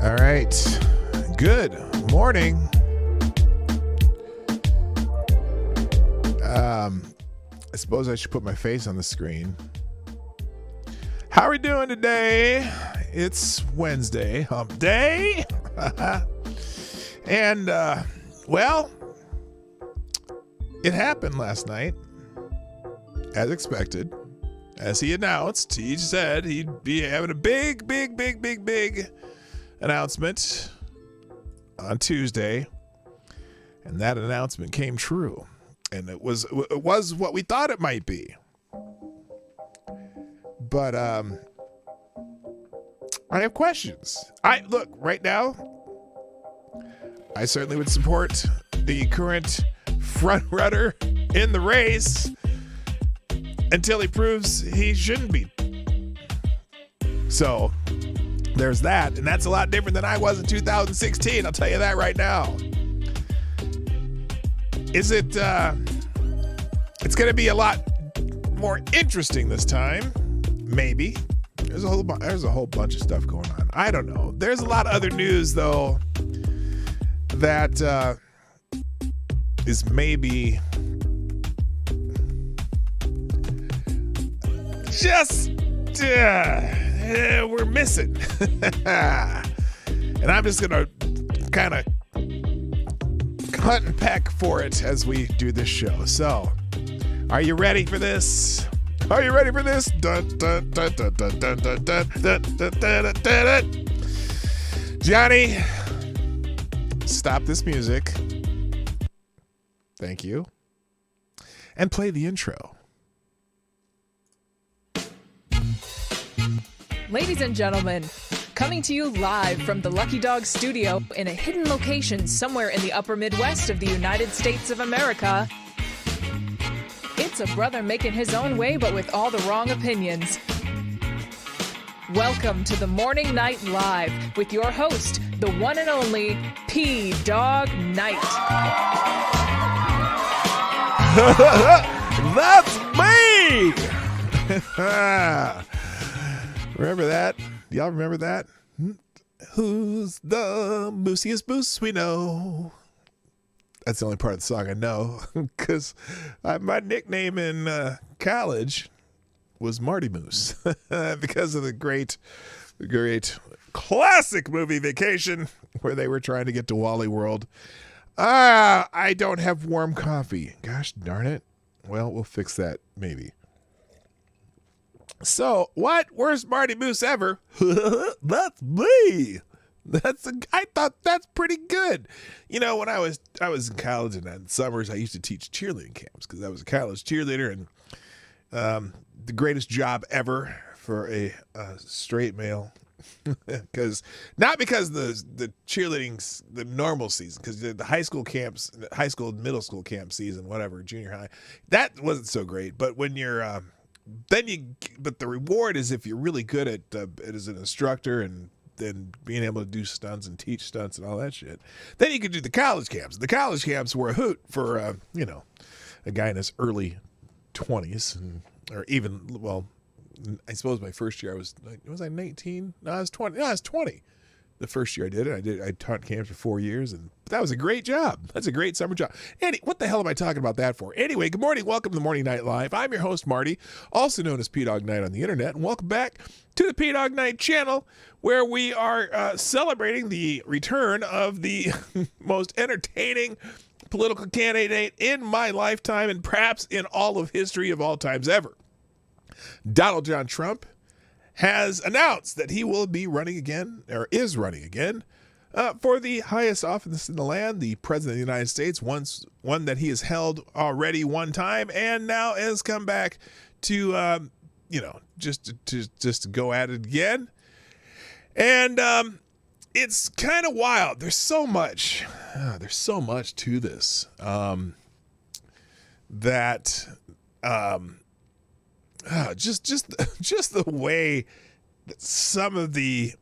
All right. Good morning. I suppose I should put my face on the screen. How are we doing today? It's Wednesday, hump day. And, well, it happened last night, as expected. As he announced, he said he'd be having a big announcement on Tuesday. And that announcement came true. And it was what we thought it might be. But I have questions. Look, right now, I certainly would support the current front runner in the race until he proves he shouldn't be. So there's that, and that's a lot different than I was in 2016. I'll tell you that right now. Is it? It's going to be a lot more interesting this time. Maybe. There's a whole bunch of stuff going on. I don't know. There's a lot of other news though that is maybe just we're missing. And I'm just gonna kind of hunt and peck for it as we do this show. So, are you ready for this? Are you ready for this? Dun, dun, dun, dun, dun, dun, dun, dun, dun, dun, dun, dun, dun. Johnny, stop this music. Thank you. And play the intro. Ladies and gentlemen, coming to you live from the Lucky Dog studio in a hidden location somewhere in the upper Midwest of the United States of America, it's a brother making his own way, but with all the wrong opinions. Welcome to the Morning Night Live with your host, the one and only Dawg Knight. That's me! Remember that? Y'all remember that? Who's the moosiest moose we know? That's the only part of the song I know, because my nickname in college was Marty Moose because of the great classic movie Vacation, where they were trying to get to Wally World. I don't have warm coffee. Gosh darn it. Well, we'll fix that maybe. So, what? Worst Marty Moose ever? That's me. I thought that's pretty good. You know, when I was in college and in summers, I used to teach cheerleading camps because I was a college cheerleader, and the greatest job ever for a straight male. Not because the cheerleading's the normal season, because the high school camps, high school and middle school camp season, whatever, junior high, that wasn't so great. But when you're but the reward is if you're really good at it as an instructor and then being able to do stunts and teach stunts and all that shit, then you could do the college camps. The college camps were a hoot for a guy in his early 20s, or even, well, I suppose my first year was I 19? No, I was 20. No, I was 20. The first year I did it, I taught camps for 4 years, and that was a great job. That's a great summer job. What the hell am I talking about that for? Anyway, good morning. Welcome to the Morning Night Live. I'm your host, Marty, also known as Dawg Knight on the internet, and welcome back to the Dawg Knight Channel, where we are celebrating the return of the most entertaining political candidate in my lifetime, and perhaps in all of history of all times ever. Donald John Trump has announced that he will be running again, or is running again, for the highest office in the land, the President of the United States, one that he has held already one time, and now has come back to, just to go at it again. And it's kind of wild. There's so much to this that. Just the way that some of the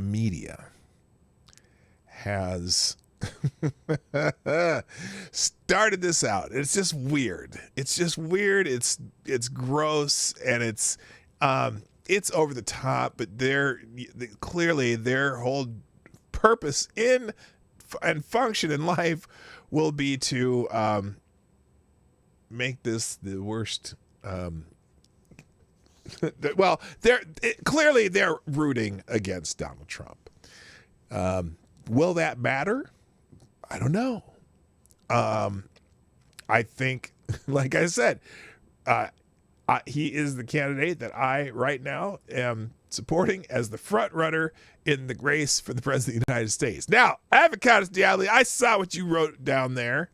media has started this out. It's just weird. It's gross, and it's over the top, but clearly their whole purpose and function in life will be to make this the worst. Well, clearly they're rooting against Donald Trump. Will that matter? I don't know. I think, like I said, he is the candidate that I right now am supporting as the front runner in the race for the president of the United States. Now, Avocados Diablo, I saw what you wrote down there.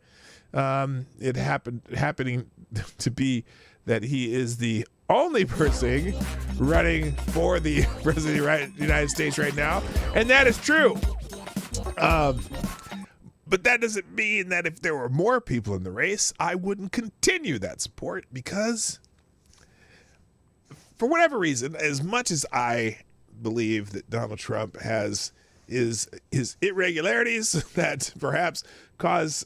It happening to be that he is the only person running for the president of the United States right now, and that is true. But that doesn't mean that if there were more people in the race, I wouldn't continue that support, because for whatever reason, as much as I believe that Donald Trump has his irregularities that perhaps cause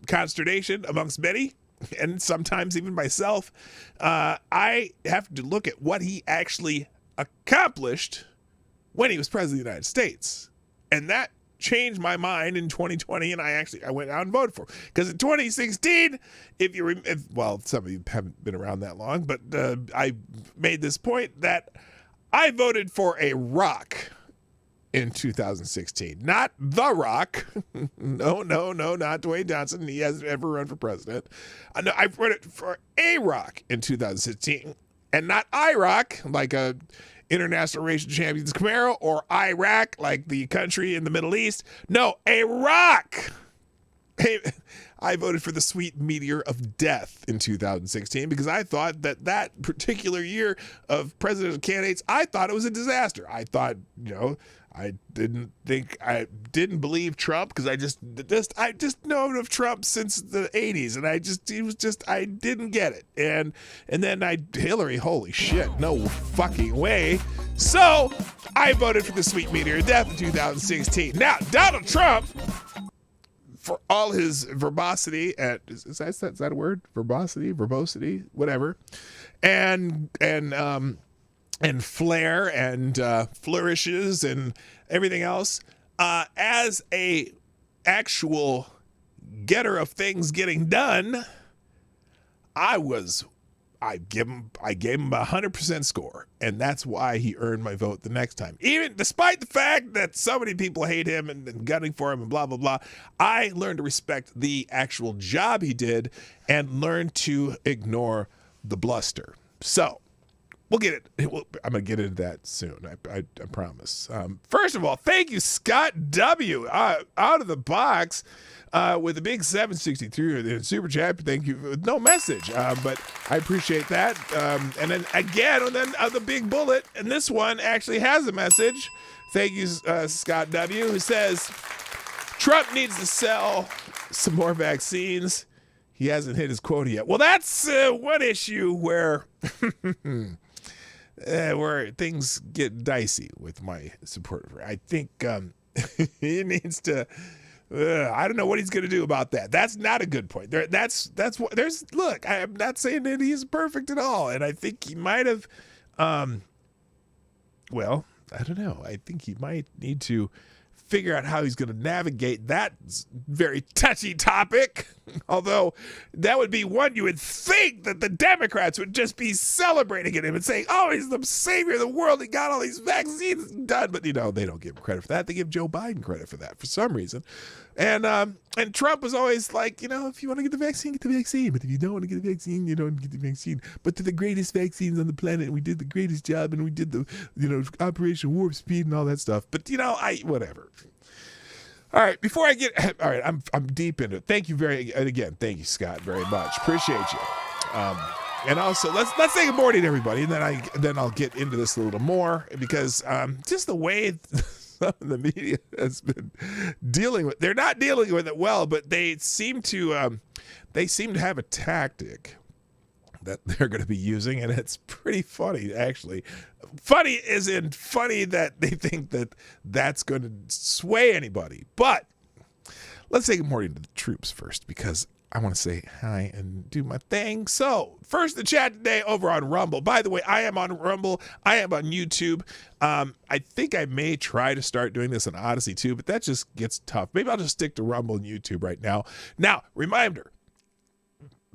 consternation amongst many, and sometimes even myself, I have to look at what he actually accomplished when he was president of the United States. And that changed my mind in 2020, and I went out and voted for him. Because in 2016, some of you haven't been around that long, but I made this point that I voted for a rock in 2016. Not The Rock. No, not Dwayne Johnson. He hasn't ever run for president. No, I voted for a rock in 2016, and not IROC, like a International Racing Champions Camaro, or Iraq, like the country in the Middle East. No, a rock. I voted for the sweet meteor of death in 2016 because I thought that particular year of presidential candidates, I thought it was a disaster. I thought, I didn't believe Trump because I just known of Trump since the 80s, and I didn't get it. And then Hillary, holy shit, no fucking way. So I voted for the sweet meteor of death in 2016. Now, Donald Trump, for all his verbosity, is that a word? Verbosity, whatever, and flair and flourishes and everything else, as a actual getter of things getting done, I gave him a 100% score, and that's why he earned my vote the next time. Even despite the fact that so many people hate him and gunning for him and blah, blah, blah, I learned to respect the actual job he did and learned to ignore the bluster. So we'll get it. I'm going to get into that soon. I promise. First of all, thank you, Scott W. Out of the box with a big 763 the super chat. Thank you. No message, but I appreciate that. And then again, the big bullet, and this one actually has a message. Thank you, Scott W., who says Trump needs to sell some more vaccines. He hasn't hit his quota yet. Well, that's one issue where things get dicey with my support. I think he needs to. I don't know what he's going to do about that. That's not a good point. That's what there's. Look, I am not saying that he's perfect at all, and I think he might have. Well, I don't know. I think he might need to figure out how he's going to navigate that very touchy topic. Although that would be one you would think that the Democrats would just be celebrating at him and saying, "Oh, he's the savior of the world. He got all these vaccines done." But they don't give him credit for that. They give Joe Biden credit for that for some reason. And Trump was always like, if you want to get the vaccine, get the vaccine. But if you don't want to get the vaccine, you don't get the vaccine. But they're the greatest vaccines on the planet. And we did the greatest job, and we did the, Operation Warp Speed and all that stuff. But whatever. All right, before I get, all right, I'm deep into it. Thank you thank you, Scott, very much. Appreciate you. And also, let's say good morning to everybody, and then I'll get into this a little more, because just the way some of the media has been dealing with, they're not dealing with it well, but they seem to have a tactic that they're going to be using, and it's pretty funny, actually. Funny as in funny that they think that that's going to sway anybody. But let's say good morning to the troops first, because I want to say hi and do my thing. So first the chat today over on Rumble. By the way, I am on Rumble. I am on YouTube. I think I may try to start doing this on Odyssey too, but that just gets tough. Maybe I'll just stick to Rumble and YouTube right now. Now, reminder,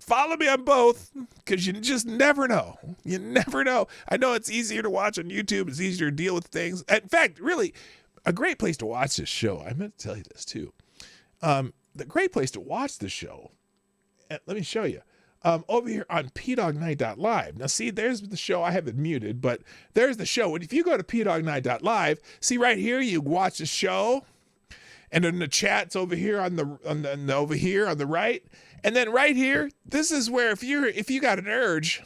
follow me on both because you just never know. You never know. I know it's easier to watch on YouTube. It's easier to deal with things. In fact, really, a great place to watch this show. I meant to tell you this too. The great place to watch the show. Let me show you. Over here on pdognight.live. Now, see, there's the show. I have it muted, but there's the show. And if you go to pdognight.live, see right here, you watch the show, and then the chat's over here on the over here on the right, and then right here, this is where if you got an urge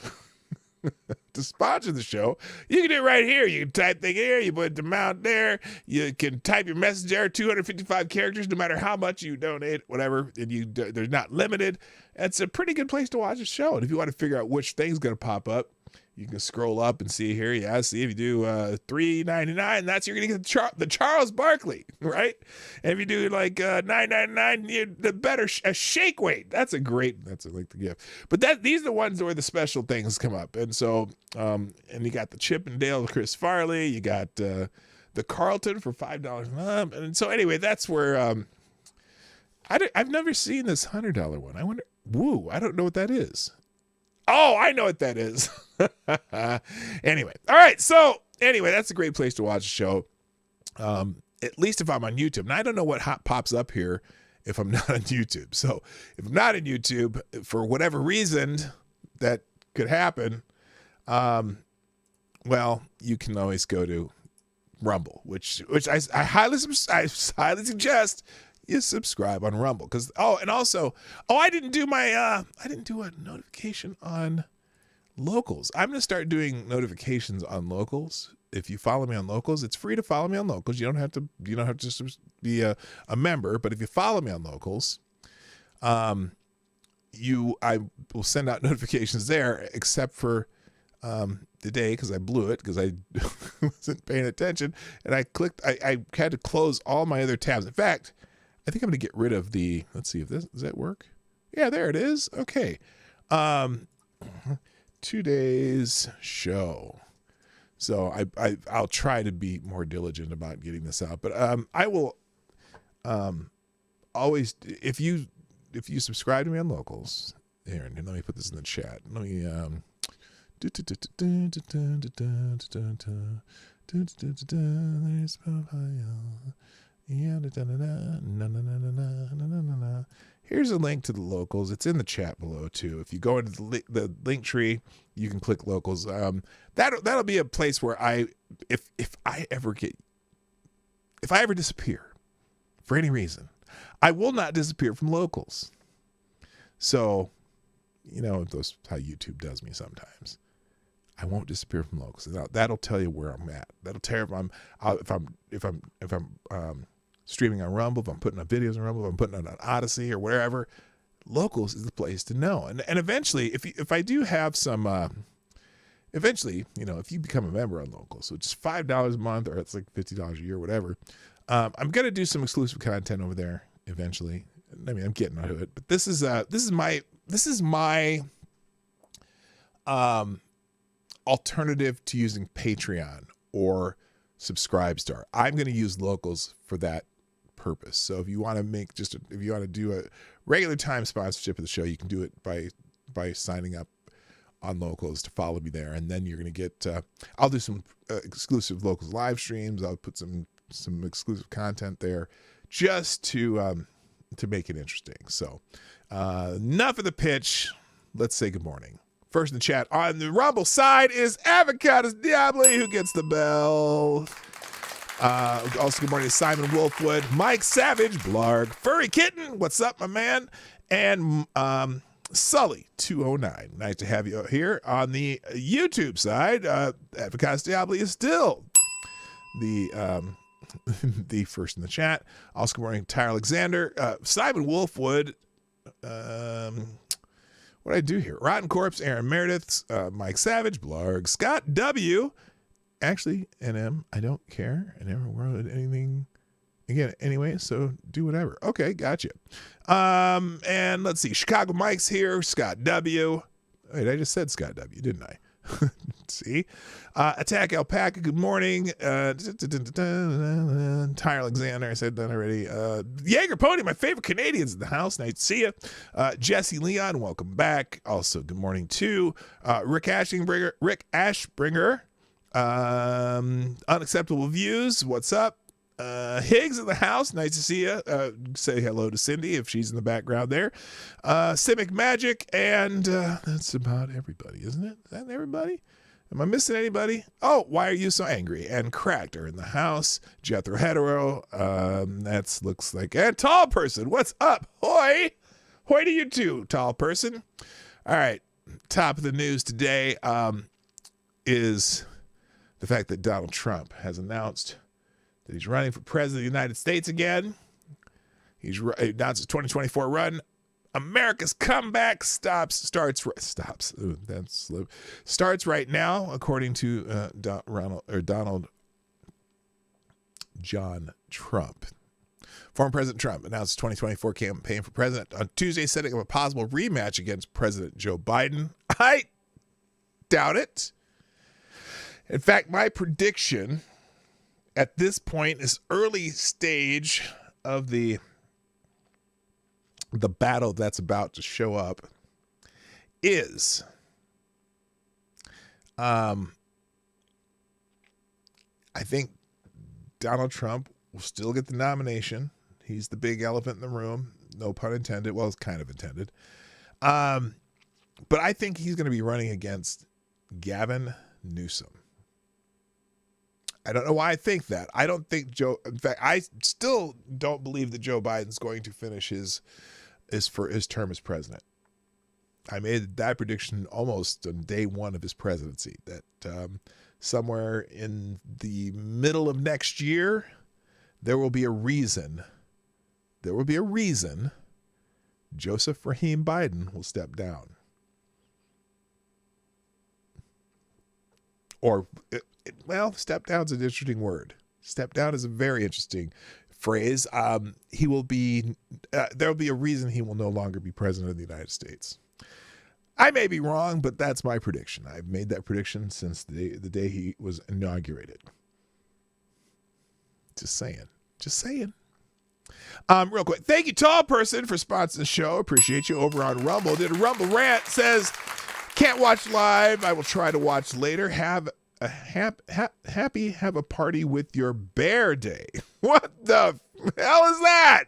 to sponsor the show, you can do it right here. You can type thing here, you put the amount there, you can type your message there, 255 characters, no matter how much you donate, whatever, and they're not limited. It's a pretty good place to watch a show. And if you want to figure out which thing's going to pop up, you can scroll up and see here. Yeah, see if you do $3.99, that's you're going to get the Charles Barkley, right? And if you do like $9.99, the better a shake weight. That's like the gift. But these are the ones where the special things come up. And so, and you got the Chip and Dale, Chris Farley. You got the Carlton for $5 a month. And so anyway, that's where I've never seen this $100 one. I wonder. Woo, I don't know what that is. Oh, I know what that is. Anyway. All right. So anyway, that's a great place to watch a show. At least if I'm on YouTube. Now, I don't know what pops up here if I'm not on YouTube. So if I'm not on YouTube, for whatever reason that could happen, well, you can always go to Rumble, which I highly suggest you subscribe on Rumble. I didn't do a notification on locals. I'm going to start doing notifications on locals. If you follow me on locals, it's free to follow me on locals. You don't have to just be a member, but if you follow me on locals, I will send out notifications there, except for today, because I blew it because I wasn't paying attention, and I had to close all my other tabs. In fact, I think I'm going to get rid of let's see if does that work? Yeah, there it is. Okay. Today's show. So I'll try to be more diligent about getting this out, but I will always, if you subscribe to me on locals, here, and let me put this in the chat. Let me here's a link to the locals. It's in the chat below too. If you go into the link tree, you can click locals. That'll be a place where if I ever disappear for any reason, I will not disappear from locals. So, that's how YouTube does me sometimes. I won't disappear from locals. That'll tell you where I'm at. That'll tell you if I'm streaming on Rumble, if I'm putting up videos on Rumble, if I'm putting it on Odyssey or wherever. Locals is the place to know. And eventually, if I do have some, if you become a member on Locals, so it's $5 a month or it's like $50 a year, whatever. I'm gonna do some exclusive content over there eventually. I mean, I'm getting to it, but this is my alternative to using Patreon or Subscribestar. I'm going to use Locals for that purpose. So if you want to do a regular time sponsorship of the show, you can do it by signing up on Locals to follow me there, and then you're going to get. I'll do some exclusive Locals live streams. I'll put some exclusive content there, just to make it interesting. So enough of the pitch. Let's say good morning. First in the chat on the Rumble side is Avocados Diabli, who gets the bell. Also, good morning to Simon Wolfwood, Mike Savage, Blarg, Furry Kitten, what's up, my man? And Sully 209. Nice to have you here on the YouTube side. Avocados Diabli is still the first in the chat. Also, good morning, Tyler Alexander, Simon Wolfwood. What did I do here? Rotten Corpse, Aaron Meredith, Mike Savage, Blarg, Scott W. Actually, NM, I don't care. I never wrote anything again anyway, so do whatever. Okay, gotcha. And let's see. Chicago Mike's here. Scott W. Wait, I just said Scott W, didn't I? See? Attack Alpaca, good morning. Ty Alexander, I said that already. Jaeger Pony, my favorite Canadians in the house. Nice to see you. Jesse Leon, welcome back. Also, good morning to Rick Ashbringer. Unacceptable Views, what's up? Higgs in the house, nice to see you. Say hello to Cindy if she's in the background there. Simic Magic, and that's about everybody, isn't it? Is that everybody? Am I missing anybody? Oh, why are you so angry? And Cracked are in the house. Jethro Hetero, that's looks like, and Tall Person, what's up? Hoi! Hoi to you too, Tall Person. All right, top of the news today is the fact that Donald Trump has announced that he's running for president of the United States again. He announced his 2024 run. America's comeback starts right now, according to Donald John Trump. Former President Trump announced his 2024 campaign for president on Tuesday, setting up a possible rematch against President Joe Biden. I doubt it. In fact, my prediction at this point, is early stage of the battle that's about to show up, is I think Donald Trump will still get the nomination. He's the big elephant in the room. No pun intended. Well, it's kind of intended. But I think he's going to be running against Gavin Newsom. I don't know why I think that. I don't think in fact, I still don't believe that Joe Biden's going to finish his term as president. I made that prediction almost on day one of his presidency, that somewhere in the middle of next year, there will be a reason Joseph Rahim Biden will step down. Or, well, step down's an interesting word. Step down is a very interesting phrase. He will be, there'll be a reason he will no longer be president of the United States. I may be wrong, but that's my prediction. I've made that prediction since the day he was inaugurated. Just saying. Real quick. Thank you, Tall Person, for sponsoring the show. Appreciate you. Over on Rumble. Did a Rumble rant. Says, can't watch live. I will try to watch later. Have a have a party with your bear day. What the hell is that?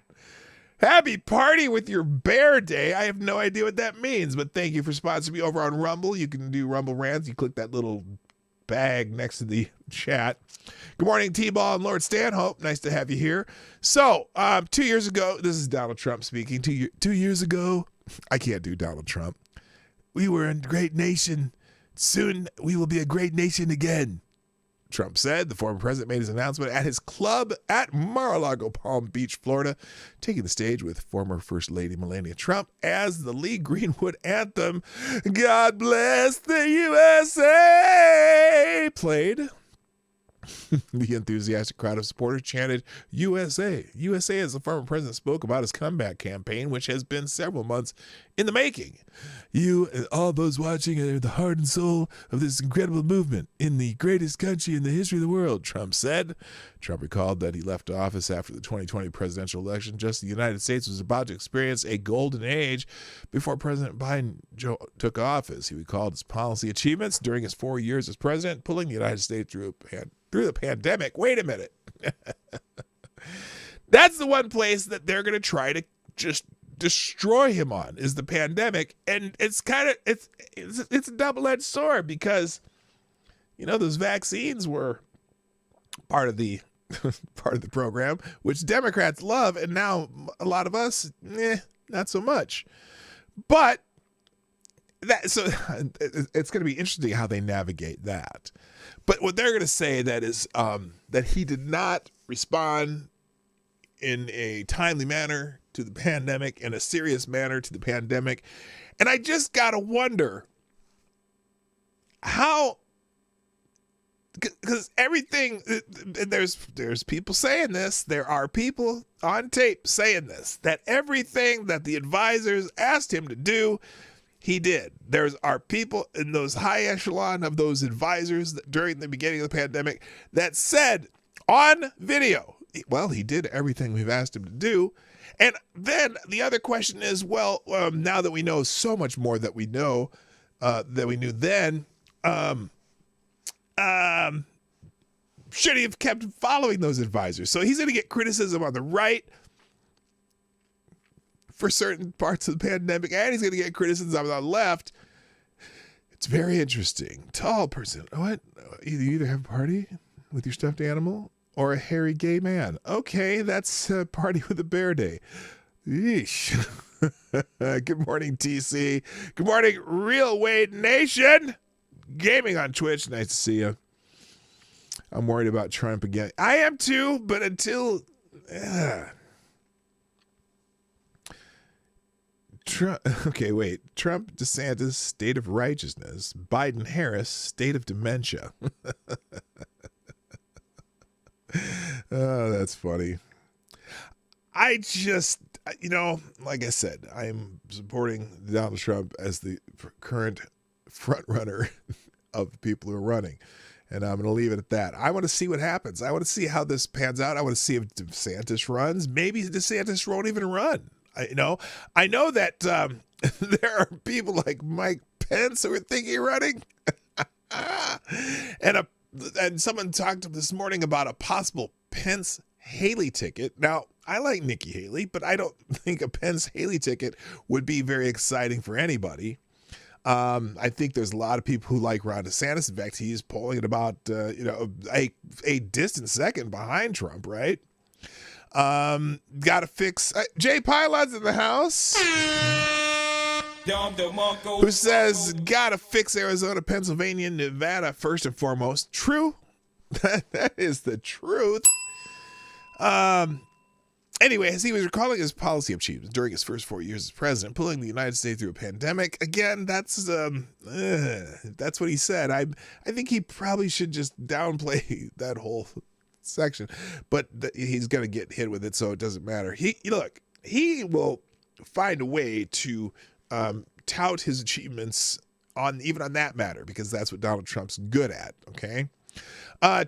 Happy party with your bear day. I have no idea what that means, but thank you for sponsoring me over on Rumble. You can do Rumble rants. You click that little bag next to the chat. Good morning, T-Ball and Lord Stanhope. Nice to have you here. So, 2 years ago, this is Donald Trump speaking. 2 years ago, I can't do Donald Trump. We were a great nation. Soon we will be a great nation again, Trump said. The former president made his announcement at his club at Mar-a-Lago, Palm Beach, Florida, taking the stage with former First Lady Melania Trump as the Lee Greenwood anthem, God Bless the USA, played. The enthusiastic crowd of supporters chanted, USA, USA, as the former president spoke about his comeback campaign, which has been several months in the making. You and all those watching are the heart and soul of this incredible movement in the greatest country in the history of the world, Trump said. Trump recalled that he left office after the 2020 presidential election, just as the United States was about to experience a golden age before President Biden took office. He recalled his policy achievements during his 4 years as president, pulling the United States through the pandemic. Wait a minute. That's the one place that they're going to try to just destroy him on, is the pandemic. And it's kind of, it's a double-edged sword, because, you know, those vaccines were part of the program, which Democrats love. And now a lot of us, not so much. But it's going to be interesting how they navigate that. But what they're going to say that is that he did not respond in a timely manner to the pandemic, in a serious manner to the pandemic. And I just got to wonder how because everything, and there's people saying this. There are people on tape saying this, that everything that the advisors asked him to do, he did. Are people in those high echelon of those advisors that during the beginning of the pandemic that said on video, well, he did everything we've asked him to do. And then the other question is, well, now that we know so much more that we know, that we knew then, should he have kept following those advisors? So he's going to get criticism on the right for certain parts of the pandemic, and he's going to get criticism on the left. It's very interesting. Tall person. What? You either have a party with your stuffed animal or a hairy gay man. Okay, that's a party with a bear day. Yeesh. Good morning, TC. Good morning, Real Wade Nation. Gaming on Twitch. Nice to see you. I'm worried about Trump again. I am too, but until... Trump, okay, wait. Trump, DeSantis, state of righteousness. Biden, Harris, state of dementia. Oh, that's funny. I just, like I said, I'm supporting Donald Trump as the current front runner of the people who are running. And I'm going to leave it at that. I want to see what happens. I want to see how this pans out. I want to see if DeSantis runs. Maybe DeSantis won't even run. I know that there are people like Mike Pence who are thinking of running. And someone talked this morning about a possible Pence-Haley ticket. Now, I like Nikki Haley, but I don't think a Pence-Haley ticket would be very exciting for anybody. I think there's a lot of people who like Ron DeSantis. In fact, he's polling at about a distant second behind Trump, right? Gotta fix Jay Pylon's in the house, who says gotta fix Arizona, Pennsylvania, Nevada first and foremost. True. That is the truth. Anyway, as he was recalling his policy achievements during his first 4 years as president, pulling the United States through a pandemic, again, that's what he said. I think he probably should just downplay that whole section, but he's going to get hit with it, so it doesn't matter. He will find a way to tout his achievements even on that matter, because that's what Donald Trump's good at, okay?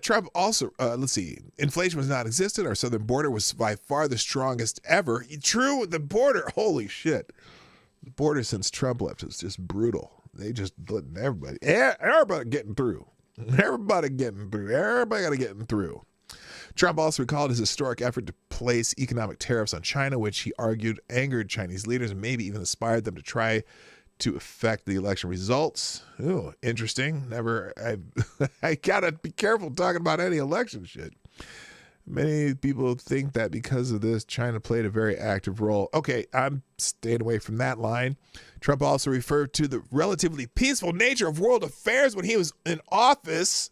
Trump also, let's see, inflation was non-existent. Our southern border was by far the strongest ever. True, the border, holy shit. The border since Trump left is just brutal. They just letting everybody getting through. Everybody got to get through. Trump also recalled his historic effort to place economic tariffs on China, which he argued angered Chinese leaders and maybe even inspired them to try to affect the election results. Ooh, interesting. I gotta be careful talking about any election shit. Many people think that because of this, China played a very active role. Okay, I'm staying away from that line. Trump also referred to the relatively peaceful nature of world affairs when he was in office.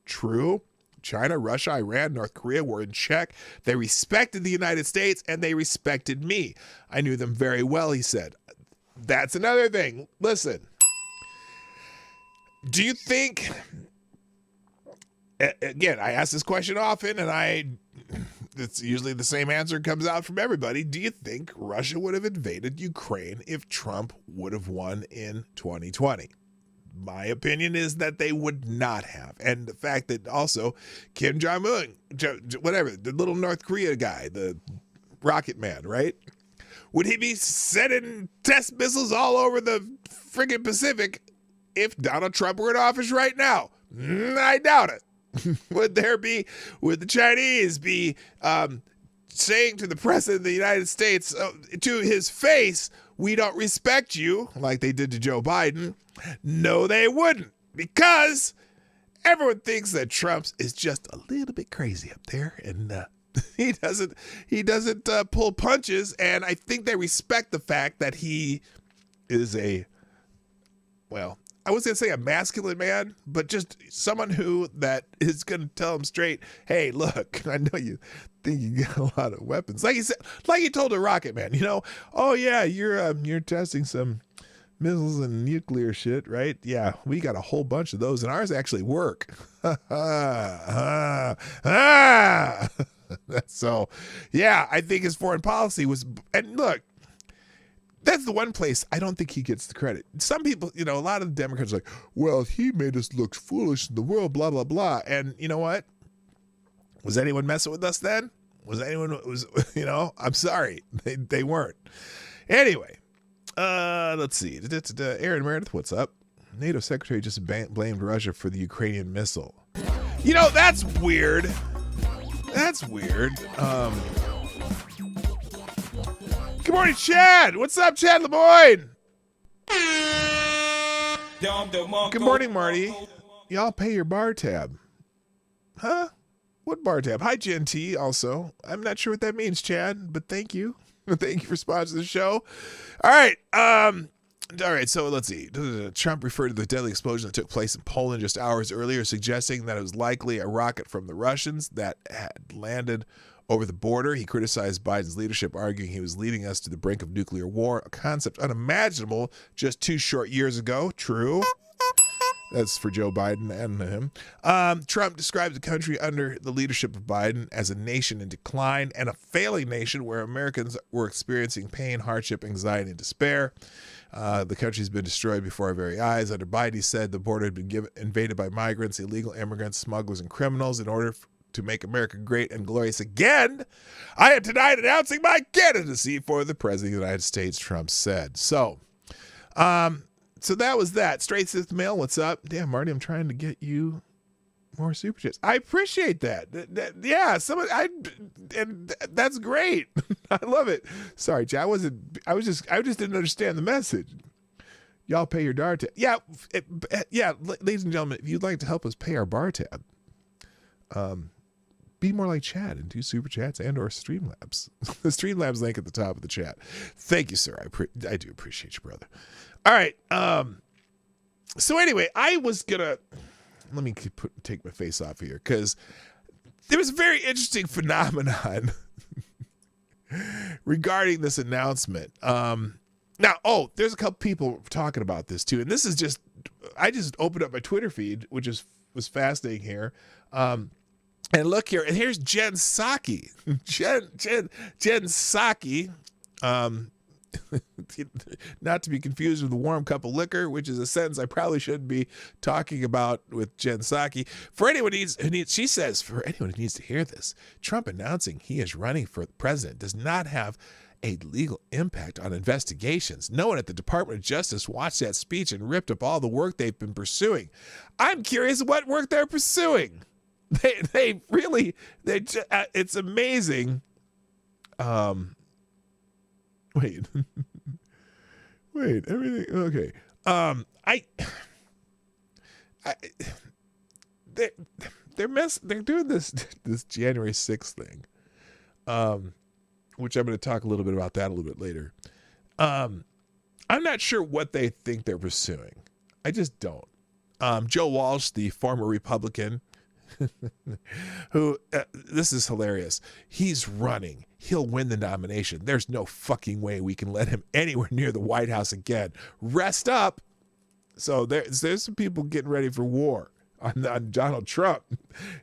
True. China, Russia, Iran, North Korea were in check. They respected the United States, and they respected me. I knew them very well, he said. That's another thing. Listen, do you think, again, I ask this question often, and it's usually the same answer comes out from everybody. Do you think Russia would have invaded Ukraine if Trump would have won in 2020? My opinion is that they would not have. And the fact that also Kim Jong-un, whatever, the little North Korea guy, the rocket man, right? Would he be sending test missiles all over the friggin' Pacific if Donald Trump were in office right now? I doubt it. Would the Chinese be saying to the president of the United States, to his face, we don't respect you, like they did to Joe Biden? No, they wouldn't, because everyone thinks that Trump is just a little bit crazy up there, and he doesn't pull punches, and I think they respect the fact that he is I was going to say a masculine man, but just someone that is going to tell him straight, hey, look, I know you think you got a lot of weapons. Like he said, like he told the rocket man, oh yeah, you're testing some missiles and nuclear shit, right? Yeah, we got a whole bunch of those, and ours actually work. So, yeah, I think his foreign policy was, and look, that's the one place I don't think he gets the credit. Some people, a lot of the Democrats are like, well, he made us look foolish in the world, blah, blah, blah. And you know what? Was anyone messing with us then? I'm sorry. They weren't. Anyway, let's see. Aaron Meredith, what's up? NATO secretary just blamed Russia for the Ukrainian missile. That's weird. That's weird. Good morning, Chad. What's up, Chad Lemoyne? Good morning, Marty. Y'all pay your bar tab. Huh? What bar tab? Hi, Jen T. Also, I'm not sure what that means, Chad, but thank you. Thank you for sponsoring the show. All right. So let's see. Trump referred to the deadly explosion that took place in Poland just hours earlier, suggesting that it was likely a rocket from the Russians that had landed over the border. He criticized Biden's leadership, arguing he was leading us to the brink of nuclear war, a concept unimaginable just 2 short years ago. True. That's for Joe Biden and him. Trump described the country under the leadership of Biden as a nation in decline and a failing nation where Americans were experiencing pain, hardship, anxiety, and despair. The country's been destroyed before our very eyes. Under Biden, he said the border had been invaded by migrants, illegal immigrants, smugglers, and criminals. In order to make America great and glorious again, I am tonight announcing my candidacy for the President of the United States, Trump said. So that was that. Straight Sith Mail, what's up? Damn, Marty, I'm trying to get you more super chats. I appreciate that. Yeah, and that's great. I love it. Sorry, Chad, I just didn't understand the message. Y'all pay your bar tab. Yeah, ladies and gentlemen, if you'd like to help us pay our bar tab, be more like Chad and do super chats and or Streamlabs. The Streamlabs link at the top of the chat. Thank you, sir. I do appreciate you, brother. All right. So anyway, I was gonna let me take my face off here because there was a very interesting phenomenon regarding this announcement. Now, there's a couple people talking about this too, and this is I just opened up my Twitter feed, which was fascinating here. And look here, and here's Jen Psaki. Jen Psaki, not to be confused with the warm cup of liquor, which is a sentence I probably shouldn't be talking about with Jen Psaki. She says, for anyone who needs to hear this, Trump announcing he is running for president does not have a legal impact on investigations. No one at the Department of Justice watched that speech and ripped up all the work they've been pursuing. I'm curious what work they're pursuing. They really, it's amazing. Wait, everything, okay. They're doing this January 6th thing, which I'm going to talk a little bit about that a little bit later. I'm not sure what they think they're pursuing. I just don't. Joe Walsh, the former Republican, who, this is hilarious. He's running. He'll win the nomination. There's no fucking way we can let him anywhere near the White House again. Rest up. So there's some people getting ready for war on Donald Trump,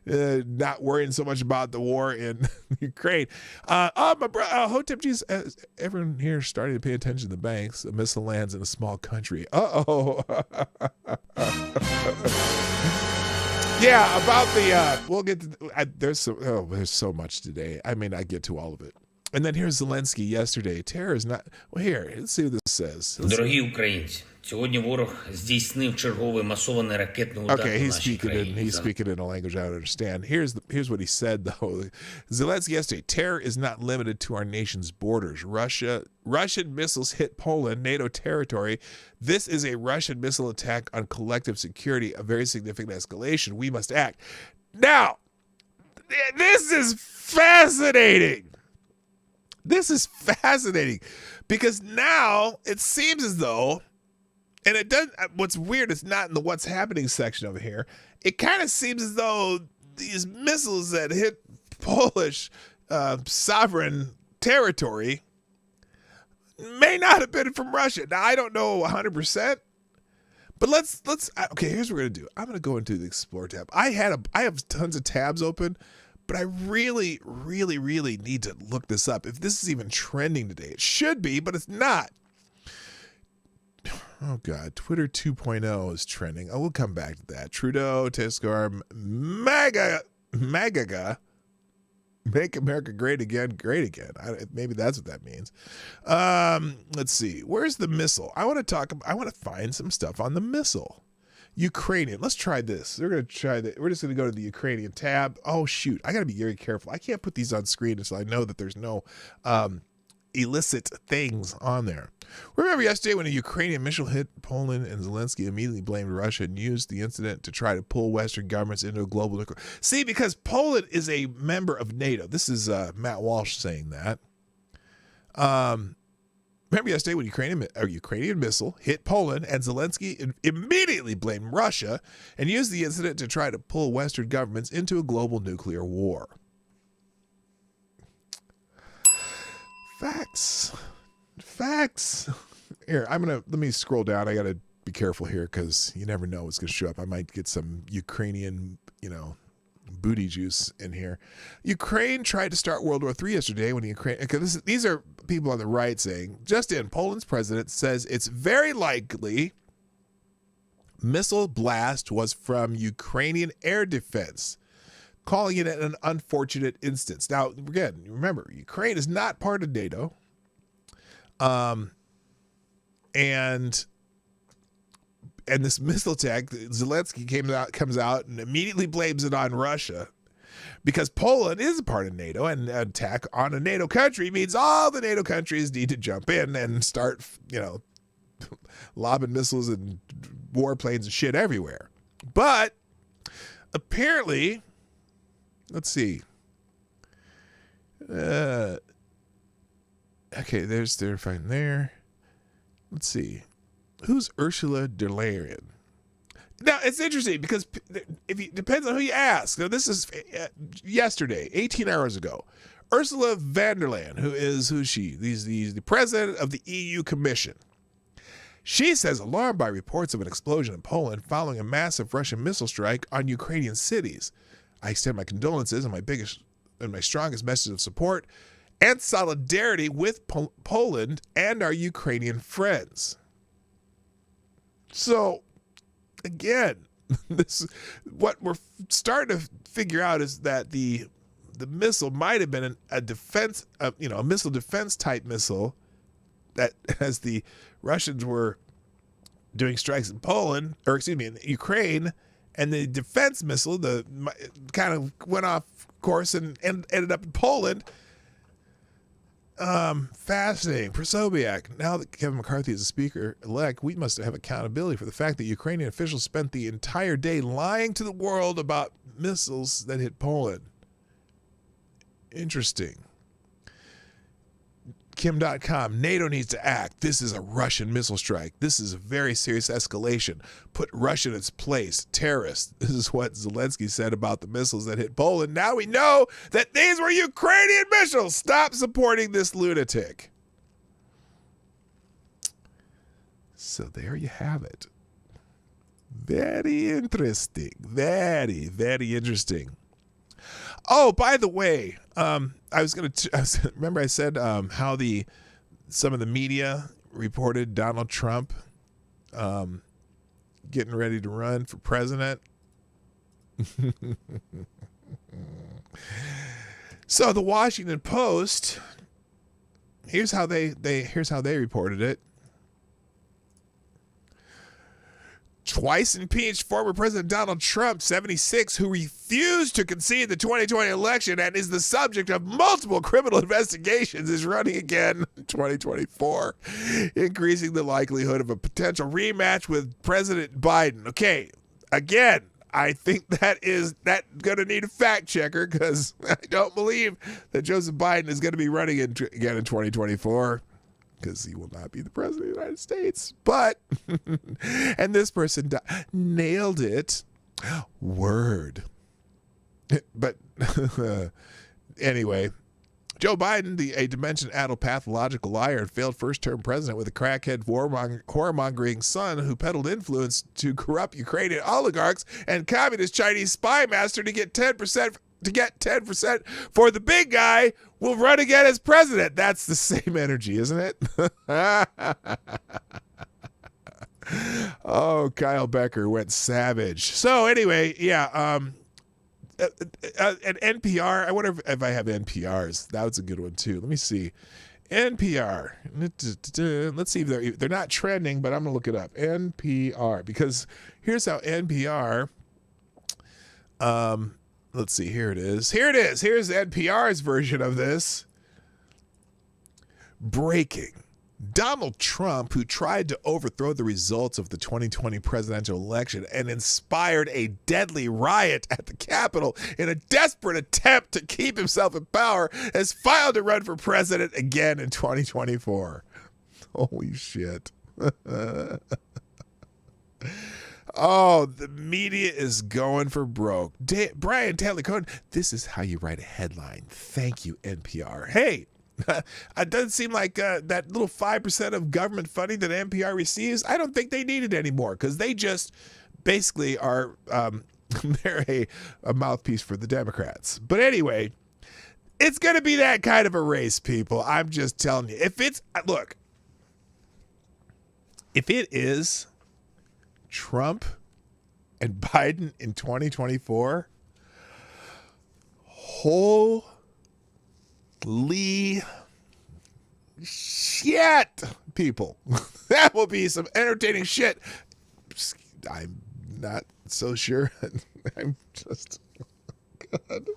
not worrying so much about the war in Ukraine. My brother, Hotep G's, everyone here starting to pay attention to the banks. A missile lands in a small country. Uh-oh. Yeah, about the we'll get to there's so much today. I may not get to all of it. And then here's Zelensky yesterday. Terror is not here. Let's see what this says. Дорогі українці, сьогодні ворог здійснив черговий масований ракетний удар по нашій країні. He's speaking in a language I don't understand. Here's what he said though. Zelensky yesterday, terror is not limited to our nation's borders. Russian missiles hit Poland, NATO territory. This is a Russian missile attack on collective security, a very significant escalation. We must act. Now, this is fascinating. This is fascinating because now it seems as though, and it doesn't, what's weird is not in the what's happening section over here. It kind of seems as though these missiles that hit Polish sovereign territory may not have been from Russia. Now, I don't know 100%, but let's okay, here's what we're going to do. I'm going to go into the Explore tab. I have tons of tabs open, but I really, really, really need to look this up. If this is even trending today, it should be, but it's not. Oh, God. Twitter 2.0 is trending. Oh, we'll come back to that. Trudeau, Tiskar, MAGA, Make America Great Again, Great Again. Maybe that's what that means. Let's see. Where's the missile? I want to find some stuff on the missile. Ukrainian. Let's try this. We're going to try that. We're just going to go to the Ukrainian tab. Oh, shoot. I got to be very careful. I can't put these on screen until I know that there's no illicit things on there. Remember yesterday when a Ukrainian missile hit Poland and Zelensky immediately blamed Russia and used the incident to try to pull Western governments into a global nuclear. See, because Poland is a member of NATO. This is Matt Walsh saying that. Remember yesterday when a Ukrainian missile hit Poland and Zelensky immediately blamed Russia and used the incident to try to pull Western governments into a global nuclear war. Facts. Here, let me scroll down. I got to be careful here because you never know what's going to show up. I might get some Ukrainian, booty juice in here. Ukraine tried to start World War III yesterday when these are people on the right saying, just in, Poland's president says it's very likely missile blast was from Ukrainian air defense, calling it an unfortunate instance. Now, again, remember, Ukraine is not part of NATO. And this missile attack, Zelensky comes out and immediately blames it on Russia because Poland is a part of NATO, and an attack on a NATO country means all the NATO countries need to jump in and start, lobbing missiles and warplanes and shit everywhere. But apparently, let's see. Okay, they're fine there. Let's see. Who's Ursula der Leyen? Now, it's interesting because depends on who you ask. Now, this is yesterday, 18 hours ago. Ursula von der Leyen, who's she? She's the president of the EU Commission. She says alarmed by reports of an explosion in Poland following a massive Russian missile strike on Ukrainian cities. I extend my condolences and my strongest message of support and solidarity with Poland and our Ukrainian friends. So, again, what we're starting to figure out is that the missile might have been a defense, a missile defense type missile that, as the Russians were doing strikes in in Ukraine, and the defense missile kind of went off course and ended up in Poland. Fascinating. Prosobiec. Now that Kevin McCarthy is a speaker-elect, we must have accountability for the fact that Ukrainian officials spent the entire day lying to the world about missiles that hit Poland. Interesting. Kim.com. NATO needs to act. This is a Russian missile strike. This is a very serious escalation. Put Russia in its place. Terrorists. This is what Zelensky said about the missiles that hit Poland. Now we know that these were Ukrainian missiles. Stop supporting this lunatic. So there you have it. Very interesting. Very, very interesting. Oh, by the way, remember I said how some of the media reported Donald Trump getting ready to run for president. So the Washington Post, here's how they reported it. Twice impeached former President Donald Trump, 76, who refused to concede the 2020 election and is the subject of multiple criminal investigations, is running again in 2024, increasing the likelihood of a potential rematch with President Biden. Okay, again, I think that going to need a fact checker because I don't believe that Joseph Biden is going to be running again in 2024. Because he will not be the president of the United States. But, and this person nailed it. Word. But anyway, Joe Biden, a dementia-addled pathological liar and failed first-term president with a crackhead whoremongering son who peddled influence to corrupt Ukrainian oligarchs and communist Chinese spy master to get 10% for the big guy will run again as president. That's the same energy, isn't it? Oh, Kyle Becker went savage. So anyway, yeah, at NPR, I wonder if I have NPRs. That was a good one too. Let me see. NPR. Let's see if they're not trending, but I'm gonna look it up. NPR, because here's how NPR. Let's see. Here it is. Here's NPR's version of this. Breaking. Donald Trump, who tried to overthrow the results of the 2020 presidential election and inspired a deadly riot at the Capitol in a desperate attempt to keep himself in power, has filed to run for president again in 2024. Holy shit. Oh, the media is going for broke. Brian Taylor Cohen, this is how you write a headline. Thank you, NPR. Hey. It doesn't seem like that little 5% of government funding that NPR receives, I don't think they need it anymore because they just basically are, they're a mouthpiece for the Democrats. But anyway, it's going to be that kind of a race, people. I'm just telling you. If it is Trump and Biden in 2024, holy shit, people. That will be some entertaining shit. I'm not so sure. I'm just, God.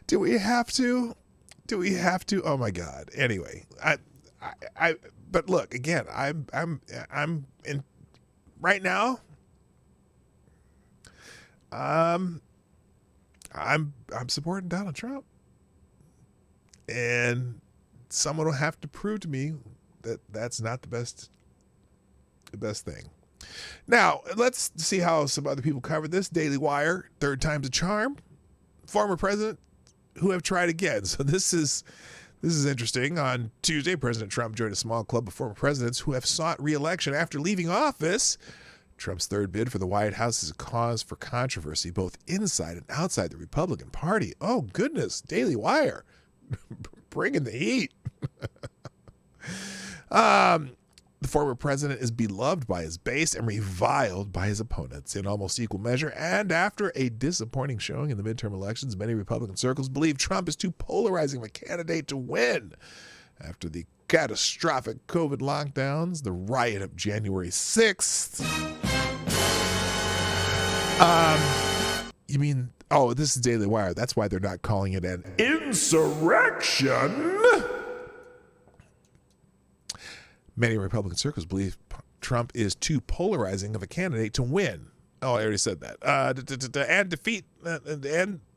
Do we have to? Oh my God. Anyway, but look, again, I'm in right now. I'm supporting Donald Trump. And someone will have to prove to me that that's not the best thing. Now, let's see how some other people covered this. Daily Wire, third time's a charm. Former president who have tried again. So this is interesting. On Tuesday, President Trump joined a small club of former presidents who have sought re-election after leaving office. Trump's third bid for the White House is a cause for controversy, both inside and outside the Republican Party. Oh, goodness. Daily Wire. Bringing the heat. The former president is beloved by his base and reviled by his opponents in almost equal measure. And after a disappointing showing in the midterm elections, many Republican circles believe Trump is too polarizing of a candidate to win. After the catastrophic COVID lockdowns, the riot of January 6th. You mean, oh, this is Daily Wire. That's why they're not calling it an insurrection. Many Republican circles believe Trump is too polarizing of a candidate to win. Oh, I already said that. And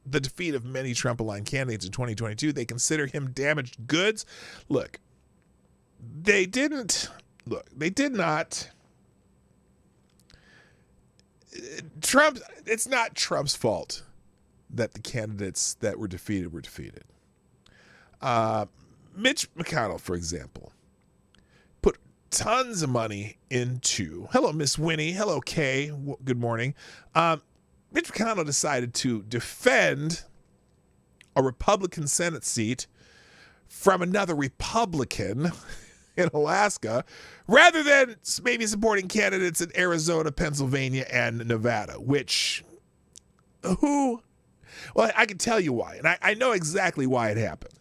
the defeat of many Trump-aligned candidates in 2022, they consider him damaged goods. Look, they did not. It's not Trump's fault that the candidates that were defeated were defeated. Mitch McConnell, for example, put tons of money into, hello, Miss Winnie, hello, Kay, good morning. Mitch McConnell decided to defend a Republican Senate seat from another Republican in Alaska, rather than maybe supporting candidates in Arizona, Pennsylvania, and Nevada, well, I can tell you why, and I know exactly why it happened.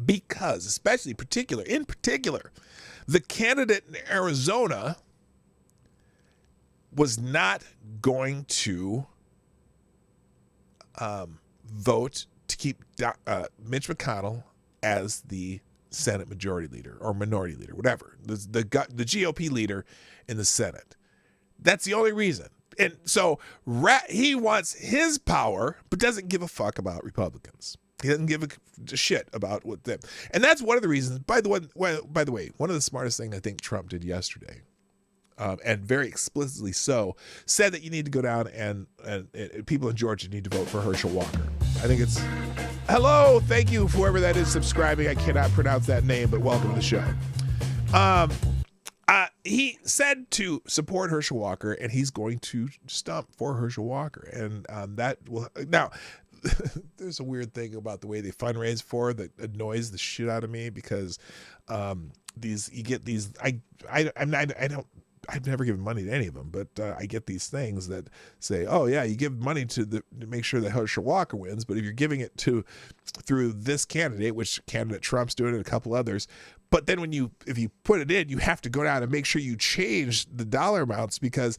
Because, in particular, the candidate in Arizona was not going to vote to keep Mitch McConnell as the Senate majority leader or minority leader, whatever, the GOP leader in the Senate. That's the only reason. And so he wants his power, but doesn't give a fuck about Republicans. He doesn't give a shit about what them. And that's one of the reasons, by the way, one of the smartest things I think Trump did yesterday, and very explicitly so, said that you need to go down and people in Georgia need to vote for Herschel Walker. I think it's Hello, thank you, whoever that is subscribing. I cannot pronounce that name, but welcome to the show. He said to support Herschel Walker, and he's going to stump for Herschel Walker, and that will now. There's a weird thing about the way they fundraise for that annoys the shit out of me because you get these. I've never given money to any of them, but I get these things that say, "Oh yeah, you give money to make sure that Herschel Walker wins." But if you're giving it through this candidate, which candidate Trump's doing, and a couple others, but then if you put it in, you have to go down and make sure you change the dollar amounts because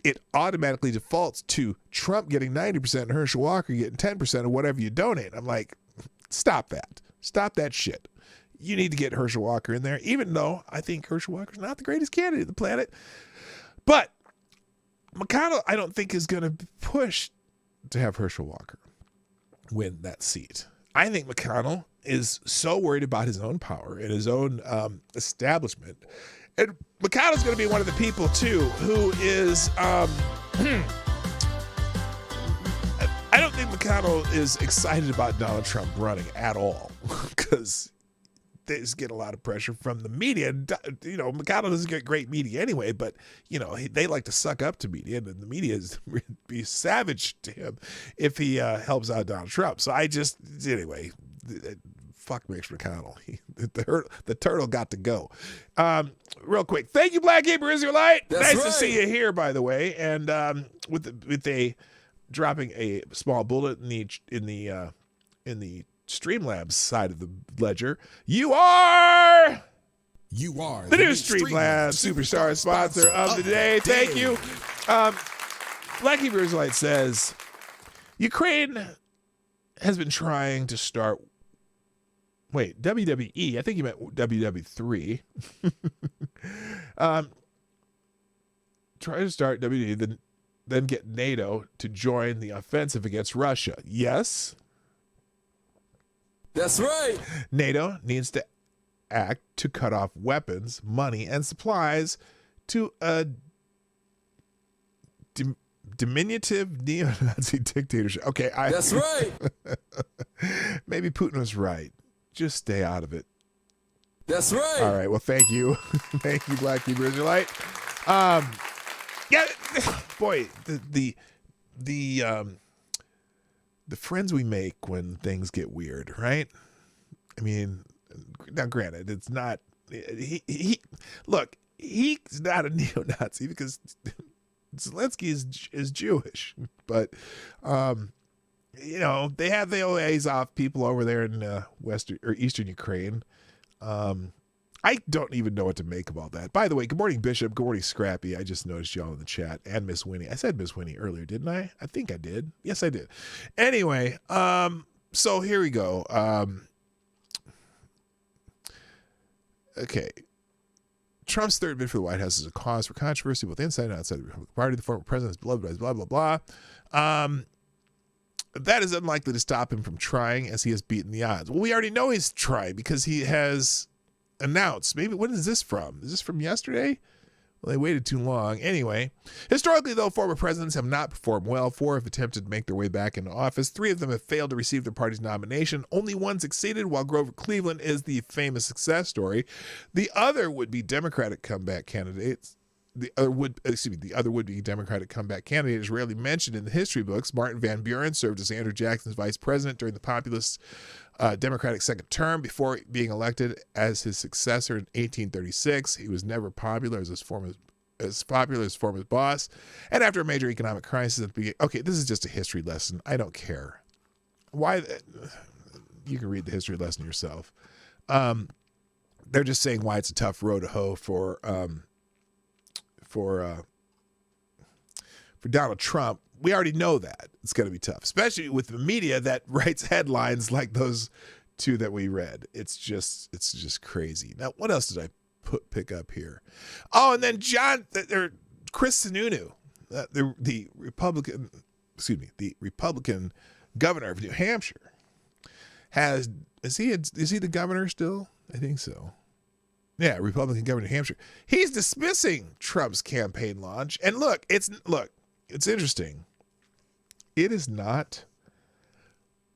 it automatically defaults to Trump getting 90% and Herschel Walker getting 10% of whatever you donate. I'm like, stop that shit. You need to get Herschel Walker in there, even though I think Herschel Walker's not the greatest candidate on the planet. But McConnell, I don't think, is going to push to have Herschel Walker win that seat. I think McConnell is so worried about his own power and his own establishment. And McConnell's going to be one of the people, too, who is... I don't think McConnell is excited about Donald Trump running at all because... they just get a lot of pressure from the media. You know, McConnell doesn't get great media anyway, but, you know, they like to suck up to media, and the media is be savage to him if he helps out Donald Trump. So anyway, fuck Mitch McConnell. The turtle got to go. Real quick, thank you, Black Hebrew Israelite. That's nice right. to see you here, by the way. And with a dropping a small bullet in the Streamlabs side of the ledger. You are the new Streamlabs Superstar sponsor of the day. Thank you. Black Hebrew Israelite says, Ukraine has been trying to start, WWE. I think you meant WW3. Try to start WWE, then get NATO to join the offensive against Russia. Yes. That's right. NATO needs to act to cut off weapons, money, and supplies to a diminutive neo-Nazi dictatorship. Okay, That's right. Maybe Putin was right. Just stay out of it. That's right. All right. Well, thank you, thank you, Black Hebrew Israelite. Yeah, boy, the friends we make when things get weird, right? I mean, now granted, it's not, look, he's not a neo-Nazi because Zelensky is Jewish, but, you know, they have the Azov people over there in Western or Eastern Ukraine. I don't even know what to make of all that. By the way, good morning, Bishop. Good morning, Scrappy. I just noticed y'all in the chat. And Miss Winnie. I said Miss Winnie earlier, didn't I? I think I did. Yes, I did. Anyway, so here we go. Okay. Trump's third bid for the White House is a cause for controversy both inside and outside the Republican Party. The former president is beloved by blah, blah, blah. That is unlikely to stop him from trying as he has beaten the odds. Well, we already know he's trying because he has announced. Maybe, when is this from? Is this from yesterday? Well, they waited too long. Anyway, historically, though, former presidents have not performed well. 4 have attempted to make their way back into office. 3 of them have failed to receive their party's nomination. Only 1 succeeded, while Grover Cleveland is the famous success story. The other would-be Democratic comeback candidates. The other would-be Democratic comeback candidate is rarely mentioned in the history books. Martin Van Buren served as Andrew Jackson's vice president during the populist Democratic second term before being elected as his successor in 1836. He was never popular as his former boss. And after a major economic crisis at the beginning, okay, this is just a history lesson. I don't care. Why? You can read the history lesson yourself. They're just saying why it's a tough road to hoe for Donald Trump. We already know that it's going to be tough, especially with the media that writes headlines like those 2 that we read. It's just crazy. Now, what else did I pick up here? Oh, and then Chris Sununu, the Republican governor of New Hampshire, is he the governor still? I think so. Yeah, Republican governor of New Hampshire. He's dismissing Trump's campaign launch. And it's interesting. It is not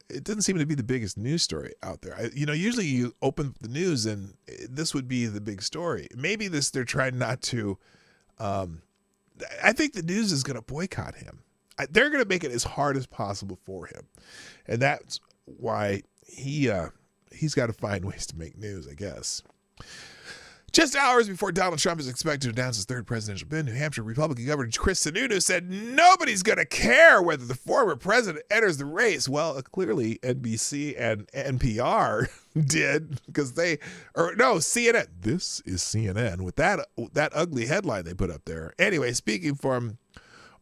it doesn't seem to be the biggest news story out there. Usually you open the news and this would be the big story. Maybe they're trying not to. I think the news is going to boycott him. They're going to make it as hard as possible for him, and that's why he's got to find ways to make news, I guess. Just hours before Donald Trump is expected to announce his third presidential bid, New Hampshire Republican Governor Chris Sununu said nobody's going to care whether the former president enters the race. Well, clearly NBC and NPR did, because CNN. This is CNN with that ugly headline they put up there. Anyway, speaking from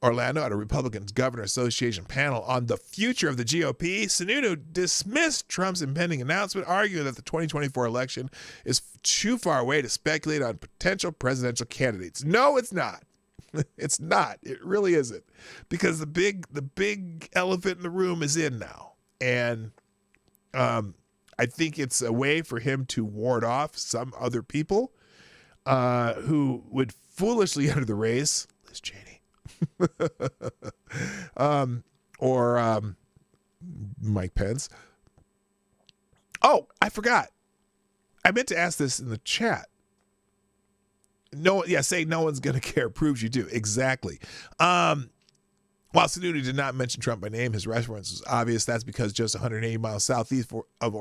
Orlando at a Republican Governor Association panel on the future of the GOP, Sununu dismissed Trump's impending announcement, arguing that the 2024 election is too far away to speculate on potential presidential candidates. No, it's not. It's not. It really isn't, because the big elephant in the room is in now, and I think it's a way for him to ward off some other people who would foolishly enter the race. Liz Cheney. or Mike Pence. Oh, I forgot. I meant to ask this in the chat. Saying no one's going to care proves you do. Exactly. While Sununu did not mention Trump by name, his reference was obvious. That's because just 180 miles southeast of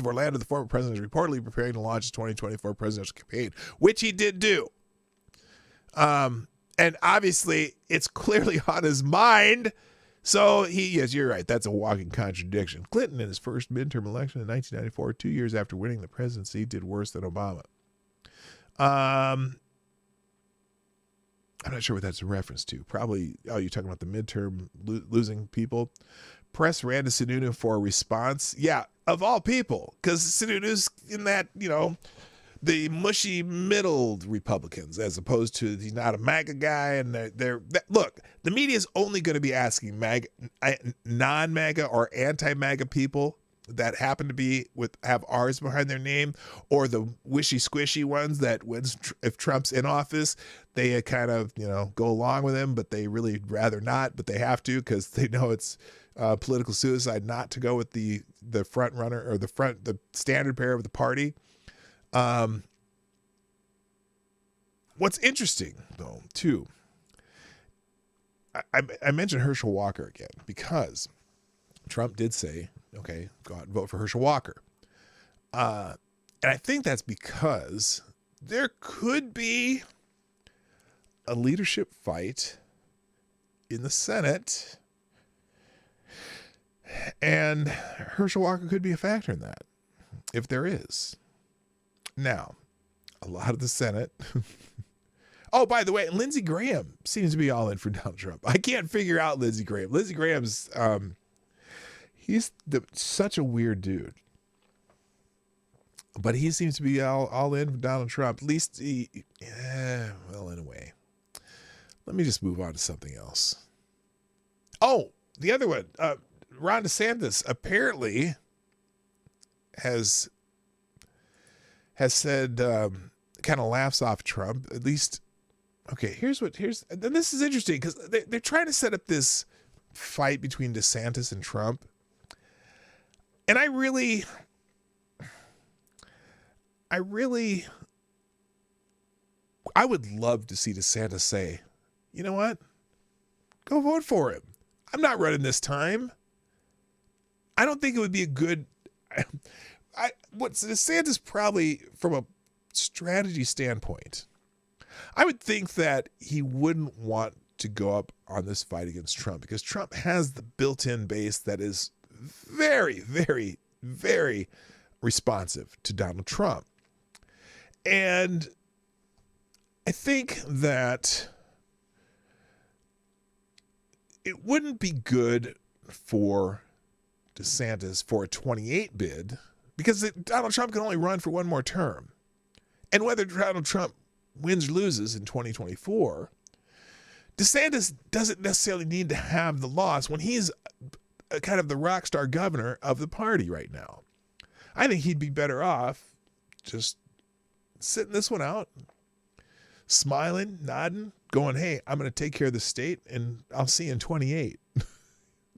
Orlando, the former president is reportedly preparing to launch his 2024 presidential campaign, which he did do. And obviously, it's clearly on his mind. So yes, you're right. That's a walking contradiction. Clinton, in his first midterm election in 1994, 2 years after winning the presidency, did worse than Obama. I'm not sure what that's a reference to. Probably, you're talking about the midterm losing people. Press ran to Sununu for a response. Yeah, of all people, because Sununu's in that, the mushy middled Republicans, as opposed to he's not a MAGA guy. And look, the media is only going to be asking non-MAGA or anti-MAGA people that happen to have R's behind their name, or the wishy squishy ones that if Trump's in office, they kind of go along with him, but they really rather not, but they have to because they know it's political suicide not to go with the front runner or the standard bearer of the party. What's interesting, though, too, I mentioned Herschel Walker again because Trump did say, okay, go out and vote for Herschel Walker. And I think that's because there could be a leadership fight in the Senate, and Herschel Walker could be a factor in that, if there is. Now, a lot of the Senate. Oh, by the way, Lindsey Graham seems to be all in for Donald Trump. I can't figure out Lindsey Graham. Lindsey Graham's, he's such a weird dude. But he seems to be all in for Donald Trump. At least in a way. Let me just move on to something else. Oh, the other one. Ron DeSantis apparently has said, kind of laughs off Trump, at least. Okay, then this is interesting because they're trying to set up this fight between DeSantis and Trump. And I would love to see DeSantis say, you know what? Go vote for him. I'm not running this time. I don't think it would be a good, DeSantis probably from a strategy standpoint, I would think that he wouldn't want to go up on this fight against Trump because Trump has the built-in base that is very, very, very responsive to Donald Trump. And I think that it wouldn't be good for DeSantis for a 28 bid because Donald Trump can only run for one more term. And whether Donald Trump wins or loses in 2024, DeSantis doesn't necessarily need to have the loss when he's kind of the rock star governor of the party right now. I think he'd be better off just sitting this one out, smiling, nodding, going, hey, I'm going to take care of the state and I'll see you in 28.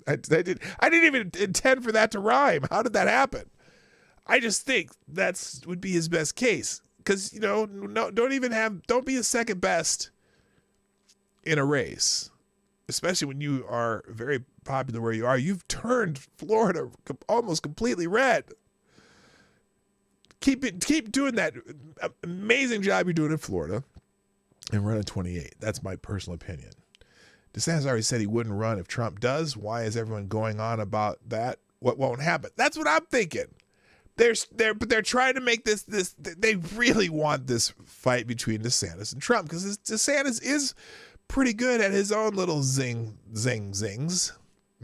I didn't even intend for that to rhyme. How did that happen? I just think would be his best case. Because, don't be a second best in a race, especially when you are very popular where you are. You've turned Florida almost completely red. Keep doing that amazing job you're doing in Florida and run at 28. That's my personal opinion. DeSantis already said he wouldn't run if Trump does. Why is everyone going on about that? What won't happen? That's what I'm thinking. They're trying to make this. They really want this fight between DeSantis and Trump because DeSantis is pretty good at his own little zings.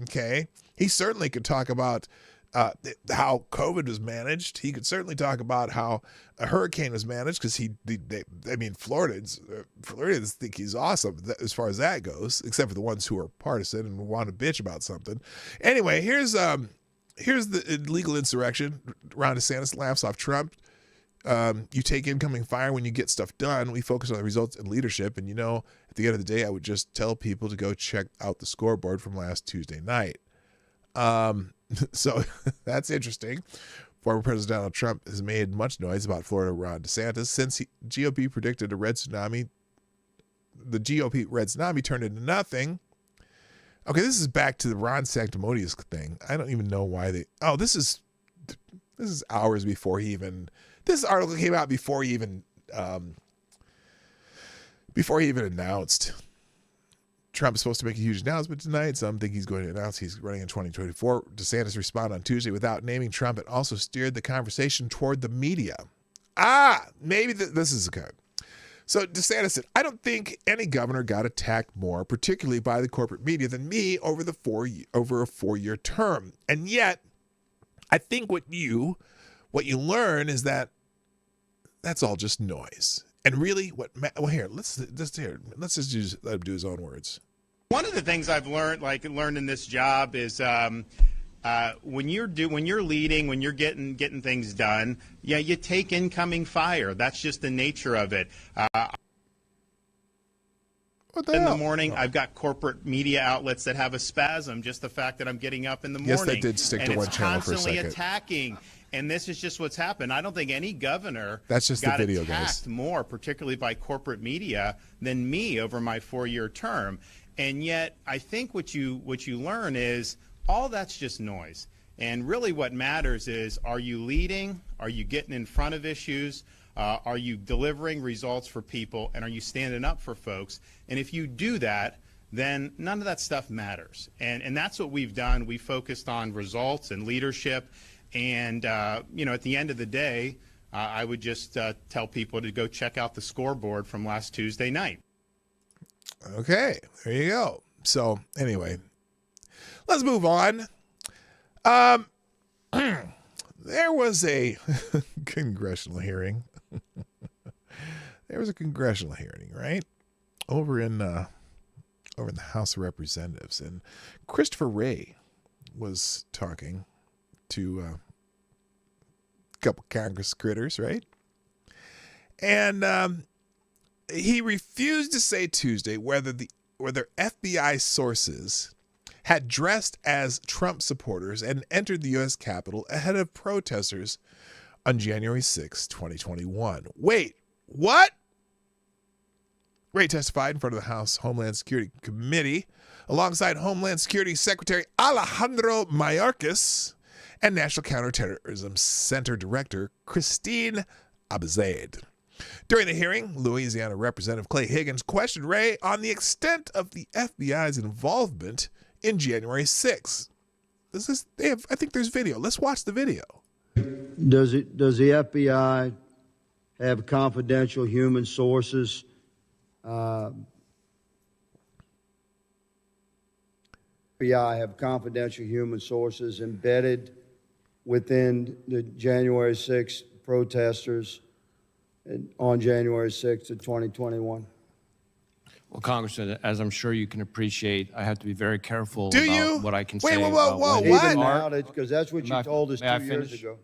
Okay, he certainly could talk about how COVID was managed. He could certainly talk about how a hurricane was managed because Floridians think he's awesome as far as that goes, except for the ones who are partisan and want to bitch about something. Anyway, here's the illegal insurrection. Ron DeSantis laughs off Trump. You take incoming fire when you get stuff done. We focus on the results and leadership. And, at the end of the day, I would just tell people to go check out the scoreboard from last Tuesday night. So that's interesting. Former President Donald Trump has made much noise about Florida Ron DeSantis since GOP predicted a red tsunami. The GOP red tsunami turned into nothing. Okay, this is back to the Ron Sanctimonious thing. I don't even know why this is hours before he even. This article came out before he even announced. Trump's supposed to make a huge announcement tonight. Some think he's going to announce he's running in 2024. DeSantis responded on Tuesday without naming Trump and also steered the conversation toward the media. Maybe this is good. So DeSantis said, I don't think any governor got attacked more, particularly by the corporate media, than me over a 4-year term. And yet, I think what you learn is that that's all just noise. And really, let's just let him do his own words. One of the things I've learned in this job is when you're leading, when you're getting things done, you take incoming fire. That's just the nature of it. In the morning, I've got corporate media outlets that have a spasm. Just the fact that I'm getting up in the morning. Yes, they did stick to one channel for a second. And it's constantly attacking. And this is just what's happened. I don't think any governor got attacked guys. More, particularly by corporate media, than me over my 4-year term. And yet, I think what you learn is all that's just noise. And really what matters is, are you leading? Are you getting in front of issues? Are you delivering results for people? And are you standing up for folks? And if you do that, then none of that stuff matters. And that's what we've done. We focused on results and leadership. And, at the end of the day, I would just tell people to go check out the scoreboard from last Tuesday night. Okay, there you go. So anyway, let's move on. There was a congressional hearing. There was a congressional hearing, right? Over in the House of Representatives. And Christopher Wray was talking to a couple Congress critters, right? And he refused to say Tuesday whether FBI sources had dressed as Trump supporters and entered the U.S. Capitol ahead of protesters on January 6, 2021. Wait, what? Wray testified in front of the House Homeland Security Committee alongside Homeland Security Secretary Alejandro Mayorkas and National Counterterrorism Center Director Christine Abizaid. During the hearing, Louisiana Representative Clay Higgins questioned Wray on the extent of the FBI's involvement in January 6th. I think there's video. Let's watch the video. Does the FBI have confidential human sources? FBI have confidential human sources embedded within the January 6th protesters on January 6th of 2021? Well, Congressman, as I'm sure you can appreciate, I have to be very careful what I can say. Wait, whoa, what? Because that's what you told us 2 years ago.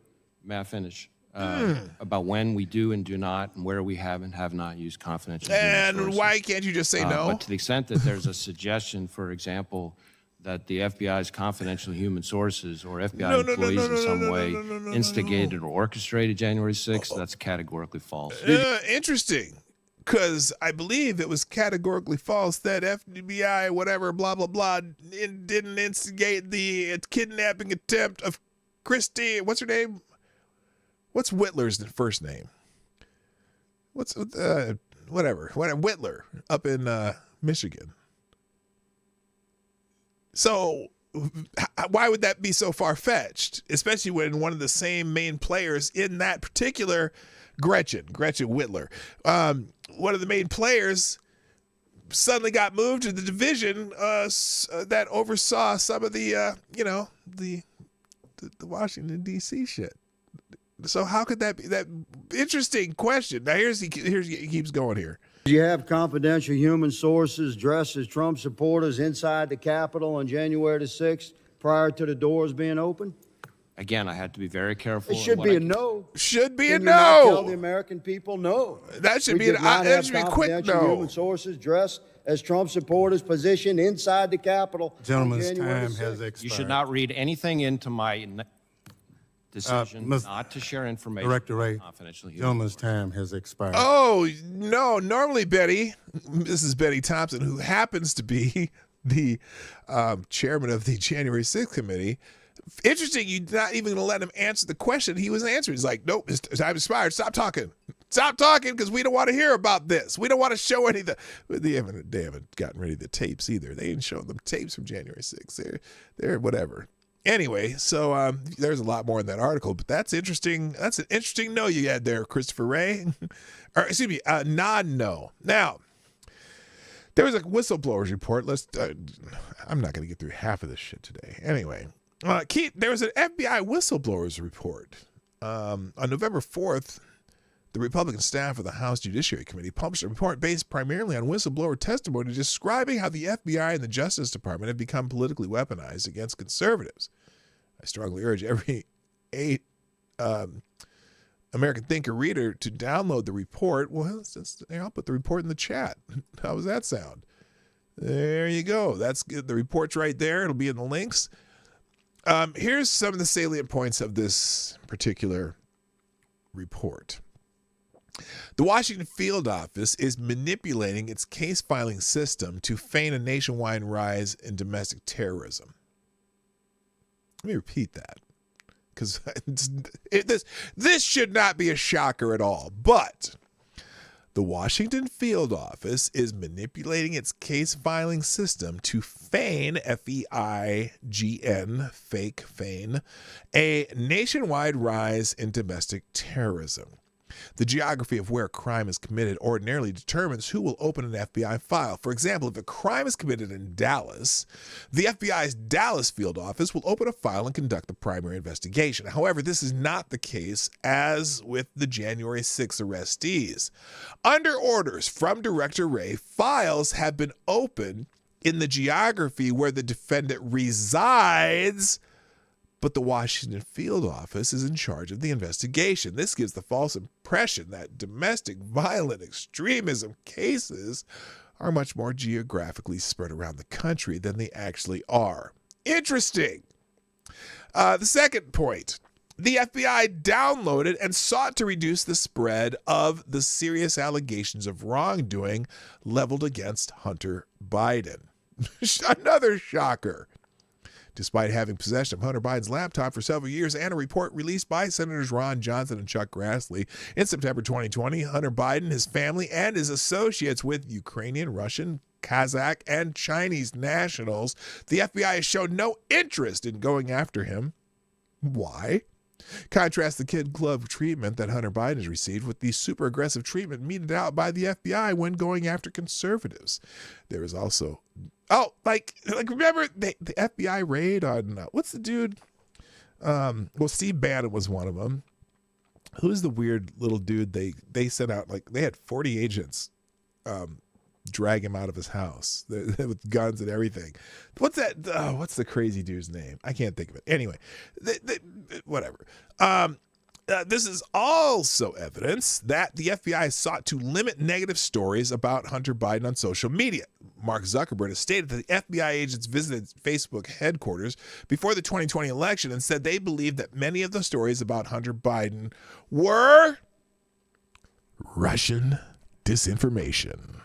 May I finish? About when we do and do not, and where we have and have not used confidential and sources. why can't you just say no? But to the extent that there's a suggestion, for example, that the FBI's confidential human sources or FBI employees in some way instigated or orchestrated January 6th, that's categorically false. Interesting, because I believe it was categorically false that FBI, whatever, blah, blah, blah, didn't instigate the kidnapping attempt of Christy. What's her name? What's Whitler's first name? What's, whatever, Whitler up in Michigan. So why would that be so far-fetched, especially when one of the same main players in that particular Gretchen Whitler, one of the main players suddenly got moved to the division that oversaw some of the Washington, D.C. shit. So how could that be? That interesting question. Now he keeps going here. You have confidential human sources dressed as Trump supporters inside the Capitol on January the 6th prior to the doors being open? Again, I had to be very careful. It should be a no. Should be a Can you not tell the no. American people no? That should We be did an not that have should be a quick confidential no. human sources dressed as Trump supporters positioned inside the Capitol. Gentleman's on January time the has 6th. expired. You should not read anything into my decision Ms. not to share information. Director Ray, with confidential human gentleman's sources. time has expired. Oh, no. Normally, Mrs. Betty Thompson, who happens to be the chairman of the January 6th committee, interesting, you're not even going to let him answer the question he was answering. He's like, nope, his time expired. Stop talking. Stop talking because we don't want to hear about this. We don't want to show any of the... They haven't gotten rid of the tapes either. They ain't showing them tapes from January 6th. They're whatever. Anyway, so there's a lot more in that article, but that's interesting. That's an interesting no you had there, Christopher Ray. Or excuse me, non-no. Now, there was a whistleblower's report. I'm not going to get through half of this shit today. Anyway, there was an FBI whistleblower's report. On November 4th, the Republican staff of the House Judiciary Committee published a report based primarily on whistleblower testimony describing how the FBI and the Justice Department have become politically weaponized against conservatives. I strongly urge every American thinker reader to download the report. Well, I'll put the report in the chat. How does that sound? There you go. That's good. The report's right there. It'll be in the links. Here's some of the salient points of this particular report. The Washington field office is manipulating its case filing system to feign a nationwide rise in domestic terrorism. Let me repeat that, because this should not be a shocker at all. But the Washington field office is manipulating its case filing system to feign, F-E-I-G-N, fake feign, a nationwide rise in domestic terrorism. The geography of where a crime is committed ordinarily determines who will open an FBI file. For example, if a crime is committed in Dallas, the FBI's Dallas field office will open a file and conduct the primary investigation. However, this is not the case as with the January 6 arrestees. Under orders from Director Wray, files have been opened in the geography where the defendant resides, but the Washington field office is in charge of the investigation. This gives the false impression that domestic violent extremism cases are much more geographically spread around the country than they actually are. Interesting. The second point, the FBI downloaded and sought to reduce the spread of the serious allegations of wrongdoing leveled against Hunter Biden. Another shocker. Despite having possession of Hunter Biden's laptop for several years and a report released by Senators Ron Johnson and Chuck Grassley in September 2020, Hunter Biden, his family, and his associates with Ukrainian, Russian, Kazakh, and Chinese nationals, the FBI has shown no interest in going after him. Why? Contrast the kid glove treatment that Hunter Biden has received with the super aggressive treatment meted out by the FBI when going after conservatives. There is also, remember the FBI raid on, what's the dude? Steve Bannon was one of them. Who's the weird little dude they sent out, they had 40 agents drag him out of his house with guns and everything. What's that? What's the crazy dude's name? I can't think of it. Anyway, whatever. This is also evidence that the FBI sought to limit negative stories about Hunter Biden on social media. Mark Zuckerberg has stated that the FBI agents visited Facebook headquarters before the 2020 election and said they believed that many of the stories about Hunter Biden were Russian disinformation.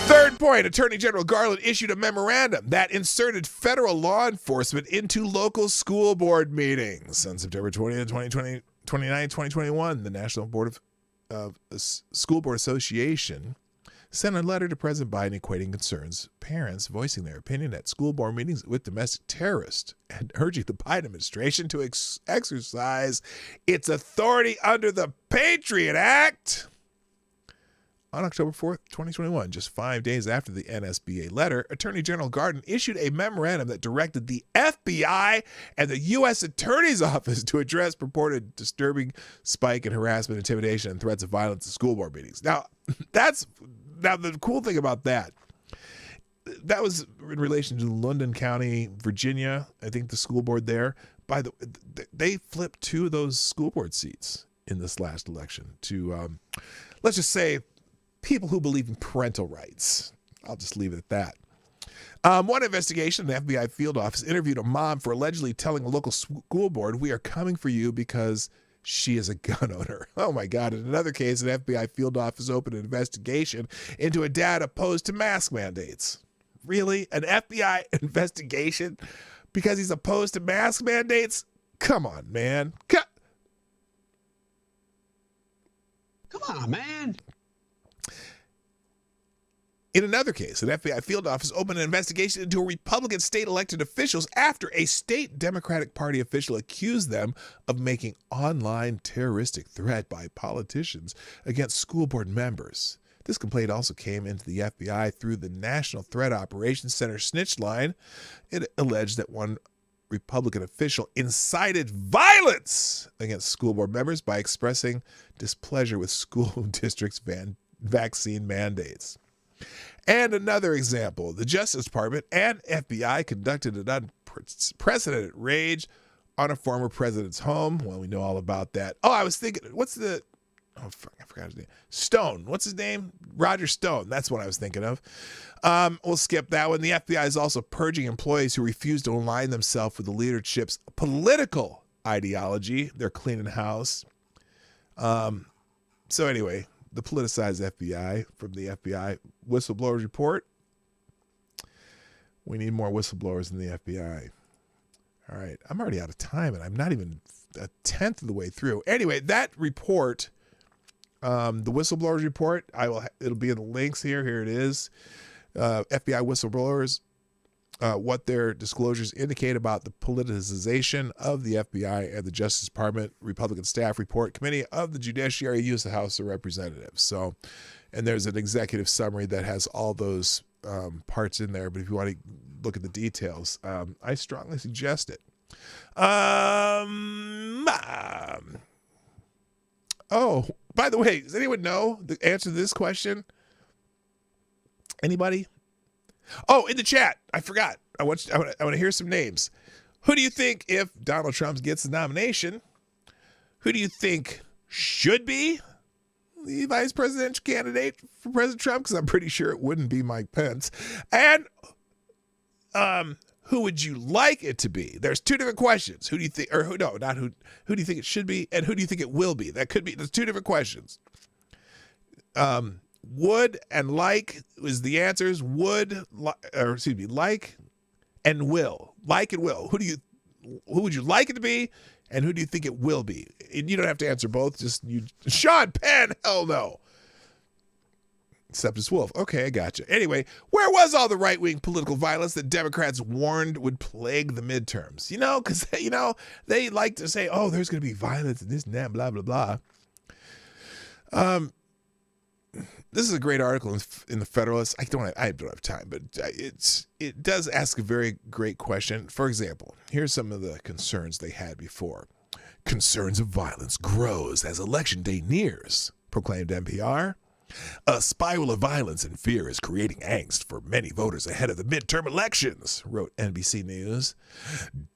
Third point, Attorney General Garland issued a memorandum that inserted federal law enforcement into local school board meetings. On September 20th, 29, 2021, the National Board of School Board Association sent a letter to President Biden equating concerns, parents voicing their opinion at school board meetings with domestic terrorists and urging the Biden administration to exercise its authority under the Patriot Act. On October 4th, 2021, just 5 days after the NSBA letter, Attorney General Garland issued a memorandum that directed the FBI and the U.S. Attorney's Office to address purported disturbing spike in harassment, intimidation, and threats of violence at school board meetings. Now the cool thing about that was in relation to London County, Virginia. I think the school board there, they flipped 2 of those school board seats in this last election to, let's just say, people who believe in parental rights. I'll just leave it at that. One investigation, the FBI field office interviewed a mom for allegedly telling a local school board, "We are coming for you because she is a gun owner." Oh my God. In another case, an FBI field office opened an investigation into a dad opposed to mask mandates. Really? An FBI investigation because he's opposed to mask mandates? Come on, man. Come on, man. In another case, an FBI field office opened an investigation into a Republican state elected officials after a state Democratic Party official accused them of making online terroristic threat by politicians against school board members. This complaint also came into the FBI through the National Threat Operations Center snitch line. It alleged that one Republican official incited violence against school board members by expressing displeasure with school districts' vaccine mandates. And another example, the Justice Department and FBI conducted an unprecedented raid on a former president's home. Well, we know all about that. Oh, I was thinking, I forgot his name. Stone. What's his name? Roger Stone. That's what I was thinking of. We'll skip that one. The FBI is also purging employees who refuse to align themselves with the leadership's political ideology. They're cleaning house. So anyway, the politicized FBI from the FBI whistleblowers report. We need more whistleblowers in the FBI. All right. I'm already out of time, and I'm not even a tenth of the way through. Anyway, that report, the whistleblowers report, it'll be in the links here. Here it is. FBI whistleblowers, what their disclosures indicate about the politicization of the FBI and the Justice Department, Republican staff report, Committee of the Judiciary, U.S. House of Representatives. So, and there's an executive summary that has all those parts in there. But if you want to look at the details, I strongly suggest it. Oh, by the way, does anyone know the answer to this question? Anybody? Oh, in the chat, I forgot. I want to hear some names. Who do you think, if Donald Trump gets the nomination, who do you think should be the vice presidential candidate for President Trump? Because I'm pretty sure it wouldn't be Mike Pence. And who would you like it to be? There's 2 different questions. Who do you think, or who? No, not who. Who do you think it should be, and who do you think it will be? That could be. There's 2 different questions. Would and like is the answers. Like and will. Like and will. Who would you like it to be, and who do you think it will be? And you don't have to answer both. Just you. Sean Penn. Hell no. Except it's Wolf. Okay, I gotcha. Anyway, where was all the right-wing political violence that Democrats warned would plague the midterms? Because they like to say, "Oh, there's going to be violence and this and that, blah blah blah." This is a great article in the Federalist. I don't have time, but it does ask a very great question. For example, here's some of the concerns they had before. Concerns of violence grows as election day nears, proclaimed NPR. A spiral of violence and fear is creating angst for many voters ahead of the midterm elections, wrote NBC News.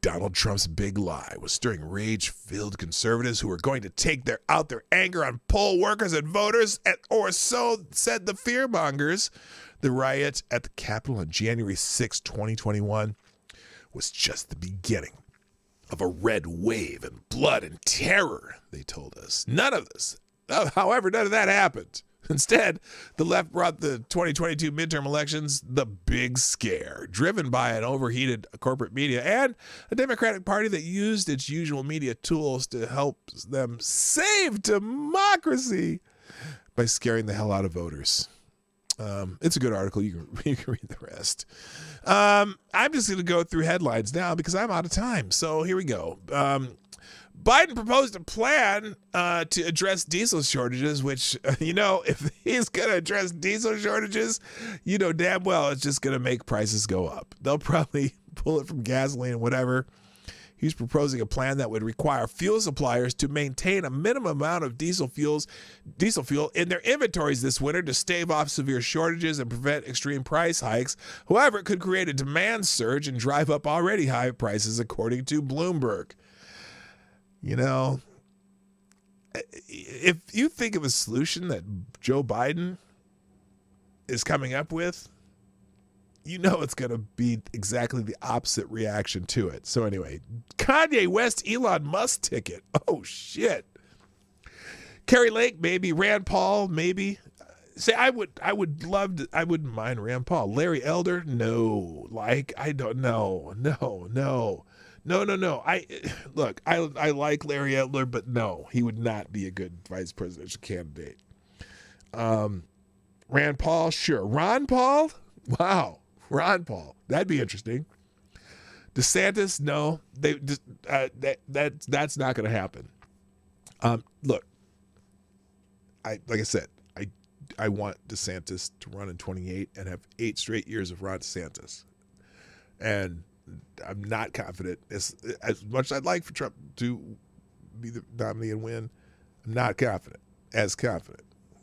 Donald Trump's big lie was stirring rage-filled conservatives who were going to take out their anger on poll workers and voters, or so said the fearmongers. The riot at the Capitol on January 6, 2021 was just the beginning of a red wave and blood and terror, they told us. However, none of that happened. Instead, the left brought the 2022 midterm elections the big scare, driven by an overheated corporate media and a Democratic Party that used its usual media tools to help them save democracy by scaring the hell out of voters. It's a good article. You can read the rest. I'm just going to go through headlines now because I'm out of time. So here we go. Biden proposed a plan to address diesel shortages, which, if he's going to address diesel shortages, damn well it's just going to make prices go up. They'll probably pull it from gasoline and whatever. He's proposing a plan that would require fuel suppliers to maintain a minimum amount of diesel fuel in their inventories this winter to stave off severe shortages and prevent extreme price hikes. However, it could create a demand surge and drive up already high prices, according to Bloomberg. If you think of a solution that Joe Biden is coming up with, it's going to be exactly the opposite reaction to it. So anyway, Kanye West, Elon Musk ticket. Oh, shit. Carrie Lake, maybe. Rand Paul, maybe. Say, I wouldn't mind Rand Paul. Larry Elder, no. I don't know. No. I like Larry Elder, but no, he would not be a good vice presidential candidate. Rand Paul, sure. Ron Paul? Wow. Ron Paul. That'd be interesting. DeSantis, no. That's not going to happen. Look, like I said, I want DeSantis to run in 28 and have 8 straight years of Ron DeSantis. And I'm not confident. As much as I'd like for Trump to be the nominee and win, I'm not confident.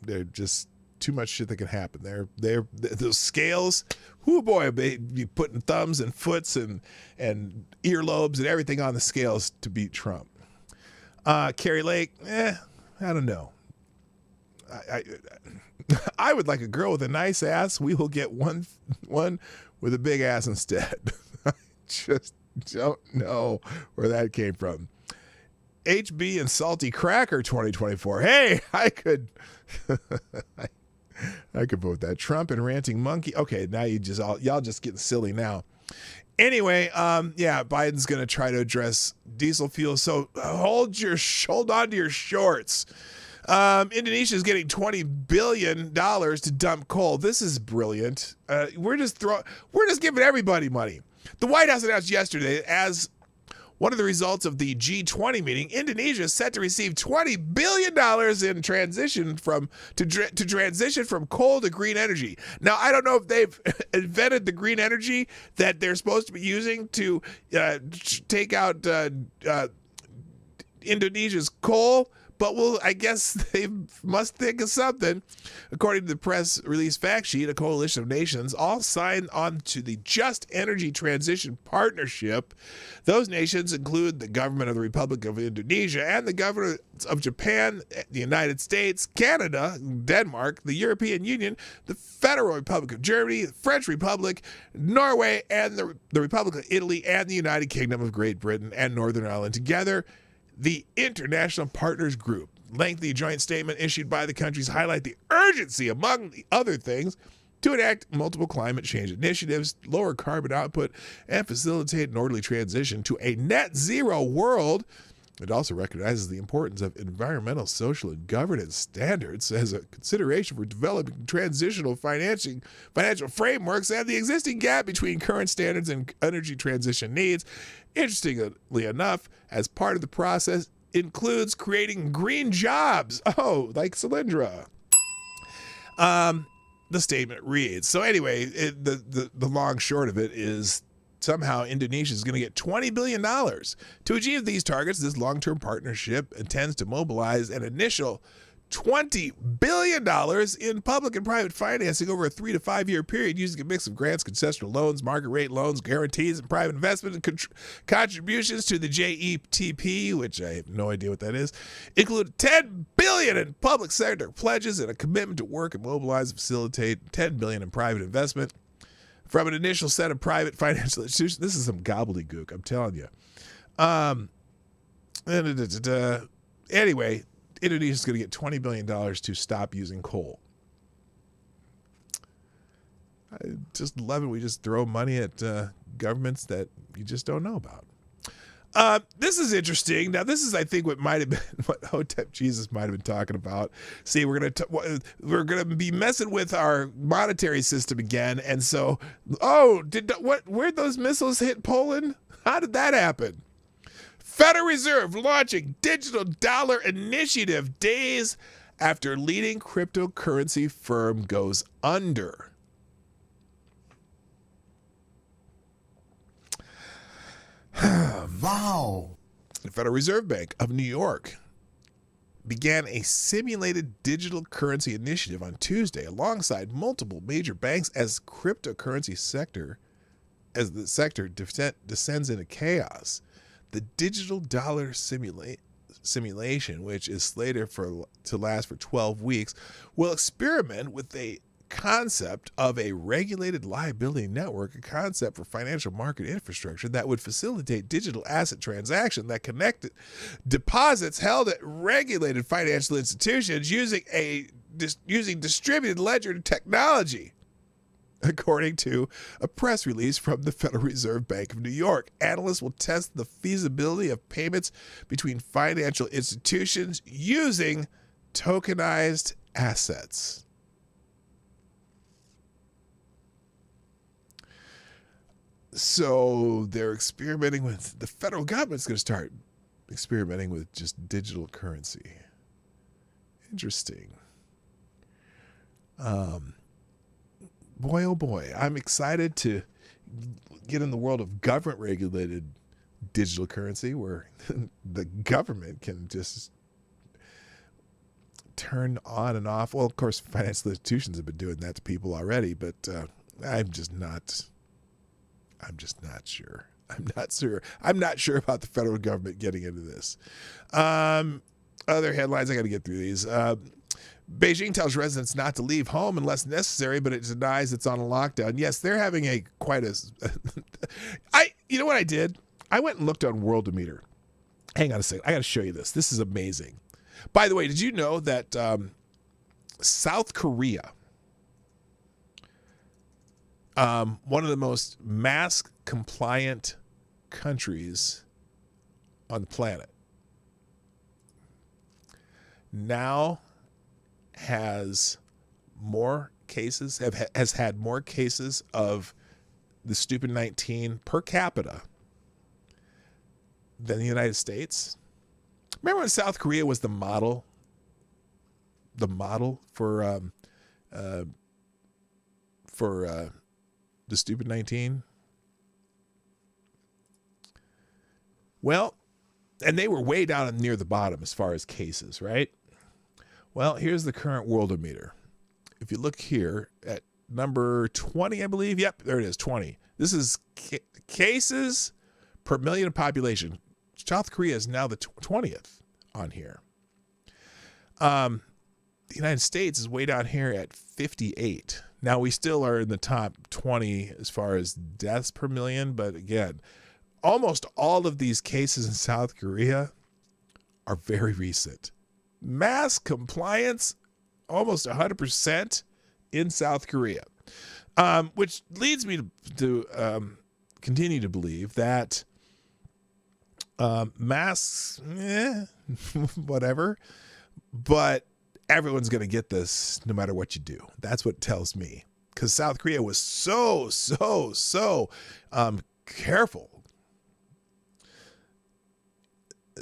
They're just too much shit that can happen. They're those scales. Whoo boy, they be putting thumbs and foots and earlobes and everything on the scales to beat Trump. Carrie Lake, I don't know. I would like a girl with a nice ass. We will get one with a big ass instead. I just don't know where that came from. HB and Salty Cracker 2024. Hey, I could vote that. Trump and Ranting Monkey. Okay, now y'all just getting silly now. Anyway, Biden's going to try to address diesel fuel. So hold on to your shorts. Indonesia is getting $20 billion to dump coal. This is brilliant. We're just giving everybody money. The White House announced yesterday, as one of the results of the G20 meeting, Indonesia is set to receive $20 billion in transition from coal to green energy. Now, I don't know if they've invented the green energy that they're supposed to be using to take out Indonesia's coal, but I guess they must think of something. According to the press release fact sheet, a coalition of nations all signed on to the Just Energy Transition Partnership. Those nations include the government of the Republic of Indonesia and the governments of Japan, the United States, Canada, Denmark, the European Union, the Federal Republic of Germany, the French Republic, Norway, and the Republic of Italy, and the United Kingdom of Great Britain and Northern Ireland. Together, the International Partners Group. Lengthy joint statement issued by the countries highlight the urgency, among the other things, to enact multiple climate change initiatives, lower carbon output, and facilitate an orderly transition to a net zero world. It also recognizes the importance of environmental, social, and governance standards as a consideration for developing transitional financial frameworks and the existing gap between current standards and energy transition needs. Interestingly enough, as part of the process, includes creating green jobs. Oh, like Solyndra. The statement reads. So anyway, the long short of it is somehow Indonesia is going to get $20 billion. To achieve these targets, this long-term partnership intends to mobilize an initial $20 billion in public and private financing over a 3 to 5 year period using a mix of grants, concessional loans, market rate loans, guarantees, and private investment and contributions to the JETP, which I have no idea what that is, include $10 billion in public sector pledges and a commitment to work and mobilize and facilitate $10 billion in private investment from an initial set of private financial institutions. This is some gobbledygook, I'm telling you. Anyway, Indonesia's going to get $20 billion to stop using coal. I just love it. We just throw money at governments that you just don't know about. This is interesting. Now, this is, I think, what might have been what Hotep Jesus might have been talking about. See, we're gonna be messing with our monetary system again, and so, where'd those missiles hit Poland? How did that happen? Federal Reserve launching digital dollar initiative days after leading cryptocurrency firm goes under. Wow. The Federal Reserve Bank of New York began a simulated digital currency initiative on Tuesday alongside multiple major banks as the sector descends into chaos. The digital dollar simulation, which is slated to last for 12 weeks, will experiment with a concept of a regulated liability network, a concept for financial market infrastructure that would facilitate digital asset transaction that connected deposits held at regulated financial institutions using distributed ledger technology. According to a press release from the Federal Reserve Bank of New York, analysts will test the feasibility of payments between financial institutions using tokenized assets. So they're experimenting with, the federal government's going to start experimenting with just digital currency. Interesting. Boy, oh boy, I'm excited to get in the world of government-regulated digital currency where the government can just turn on and off. Well, of course, financial institutions have been doing that to people already, but I'm just not sure. I'm not sure about the federal government getting into this. Other headlines, I got to get through these. Beijing tells residents not to leave home unless necessary, but it denies it's on a lockdown. Yes, they're having you know what I did? I went and looked on Worldometer. Hang on a second. I got to show you this. This is amazing. By the way, did you know that South Korea, one of the most mask compliant countries on the planet, now has more cases, has had more cases of the stupid 19 per capita than the United States? Remember when South Korea was the model for the stupid 19? Well, and they were way down near the bottom as far as cases, right? Well, here's the current Worldometer. If you look here at number 20, I believe. Yep, there it is, 20. This is cases per million of population. South Korea is now the 20th on here. The United States is way down here at 58. Now, we still are in the top 20 as far as deaths per million, but again, almost all of these cases in South Korea are very recent. Mask compliance, almost 100% in South Korea, which leads me to continue to believe that masks, whatever, but everyone's going to get this no matter what you do. That's what tells me, because South Korea was so careful.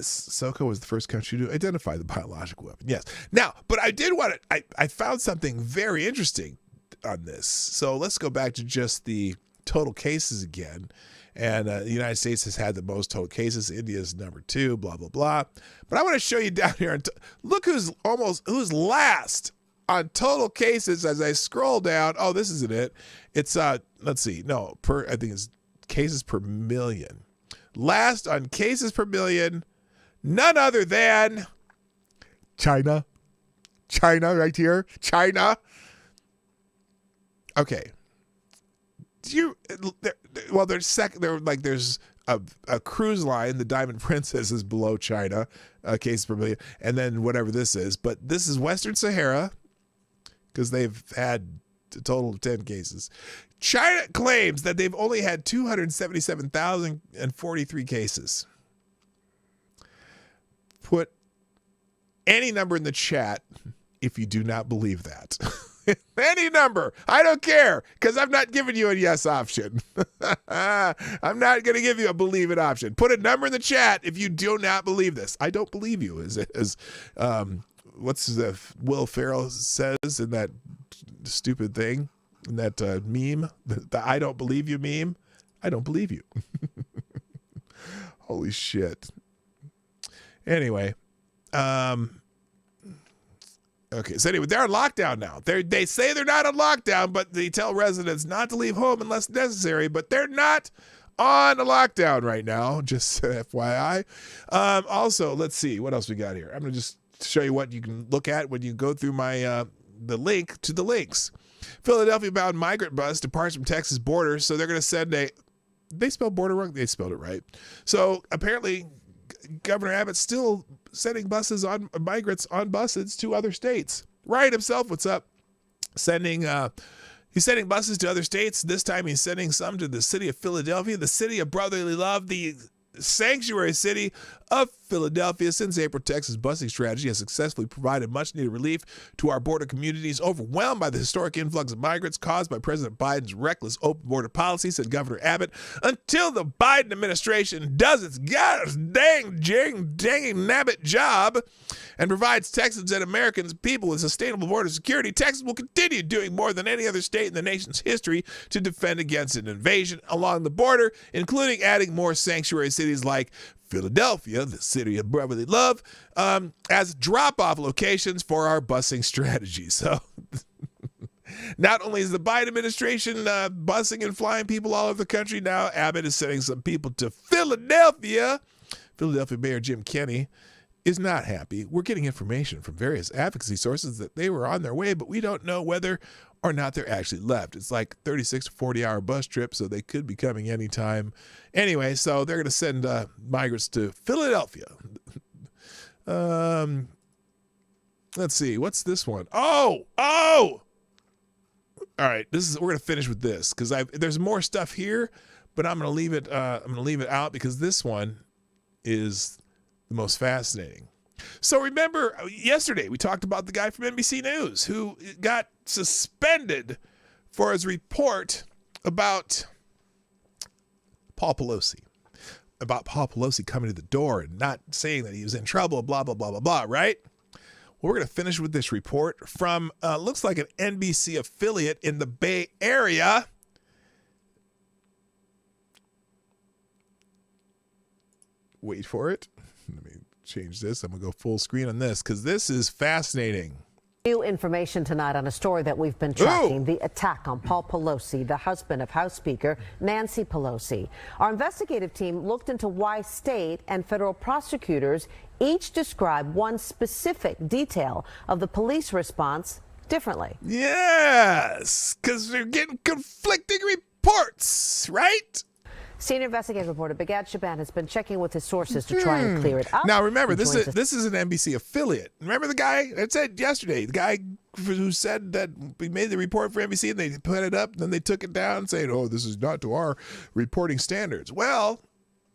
Soko was the first country to identify the biological weapon. Yes. Now, but I did want to, I found something very interesting on this. So let's go back to just the total cases again. And the United States has had the most total cases. India is number 2, blah, blah, blah. But I want to show you down here. Look who's last on total cases as I scroll down. Oh, this isn't it. It's, let's see. No, I think it's cases per million. Last on cases per million, none other than China. China right here. China. Okay. There's a cruise line, the Diamond Princess is below China, cases per million, and then whatever this is. But this is Western Sahara, because they've had a total of 10 cases. China claims that they've only had 277,043 cases. Put any number in the chat if you do not believe that. Any number. I don't care, because I'm not giving you a yes option. I'm not going to give you a believe it option. Put a number in the chat if you do not believe this. I don't believe you, what's the Will Ferrell says in that stupid thing, in that meme, the I don't believe you meme. I don't believe you. Holy shit. Anyway, okay, so anyway, they're on lockdown now. They say they're not on lockdown, but they tell residents not to leave home unless necessary, but they're not on a lockdown right now, just FYI. Also, let's see, what else we got here? I'm going to just show you what you can look at when you go through my the link to the links. Philadelphia-bound migrant bus departs from Texas border, so they're going to send they spelled border wrong? They spelled it right. So apparently Governor Abbott's still sending migrants on buses to other states. Ryan himself, what's up? He's sending buses to other states. This time he's sending some to the city of Philadelphia, the city of brotherly love, the sanctuary city of Philadelphia. Since April, Texas' busing strategy has successfully provided much-needed relief to our border communities overwhelmed by the historic influx of migrants caused by President Biden's reckless open border policy, said Governor Abbott. Until the Biden administration does its dang nabbit job and provides Texans and Americans people with sustainable border security, Texas will continue doing more than any other state in the nation's history to defend against an invasion along the border, including adding more sanctuary cities like Philadelphia, the city of brotherly love, as drop-off locations for our busing strategy. So not only is the Biden administration busing and flying people all over the country, now Abbott is sending some people to Philadelphia. Philadelphia Mayor Jim Kenney is not happy. We're getting information from various advocacy sources that they were on their way, but we don't know whether or not they're actually left. It's like 36 to 40-hour bus trip, so they could be coming anytime. Anyway, so they're going to send migrants to Philadelphia. Let's see. What's this one? Oh! All right, we're going to finish with this because there's more stuff here, but I'm going to leave it. I'm going to leave it out because this one is the most fascinating. So remember, yesterday we talked about the guy from NBC News who got suspended for his report about Paul Pelosi. About Paul Pelosi coming to the door and not saying that he was in trouble, blah, blah, blah, blah, blah, right? Well, we're going to finish with this report from, looks like an NBC affiliate in the Bay Area. Wait for it. Let me change this. I'm going to go full screen on this because this is fascinating. New information tonight on a story that we've been tracking, the attack on Paul Pelosi, the husband of House Speaker Nancy Pelosi. Our investigative team looked into why state and federal prosecutors each describe one specific detail of the police response differently. Yes, because they're getting conflicting reports, right? Senior investigative reporter Begad Shaban has been checking with his sources to try and clear it up. Now, remember, this is an NBC affiliate. Remember the guy that said yesterday, the guy who said that we made the report for NBC and they put it up, and then they took it down saying, oh, this is not to our reporting standards. Well,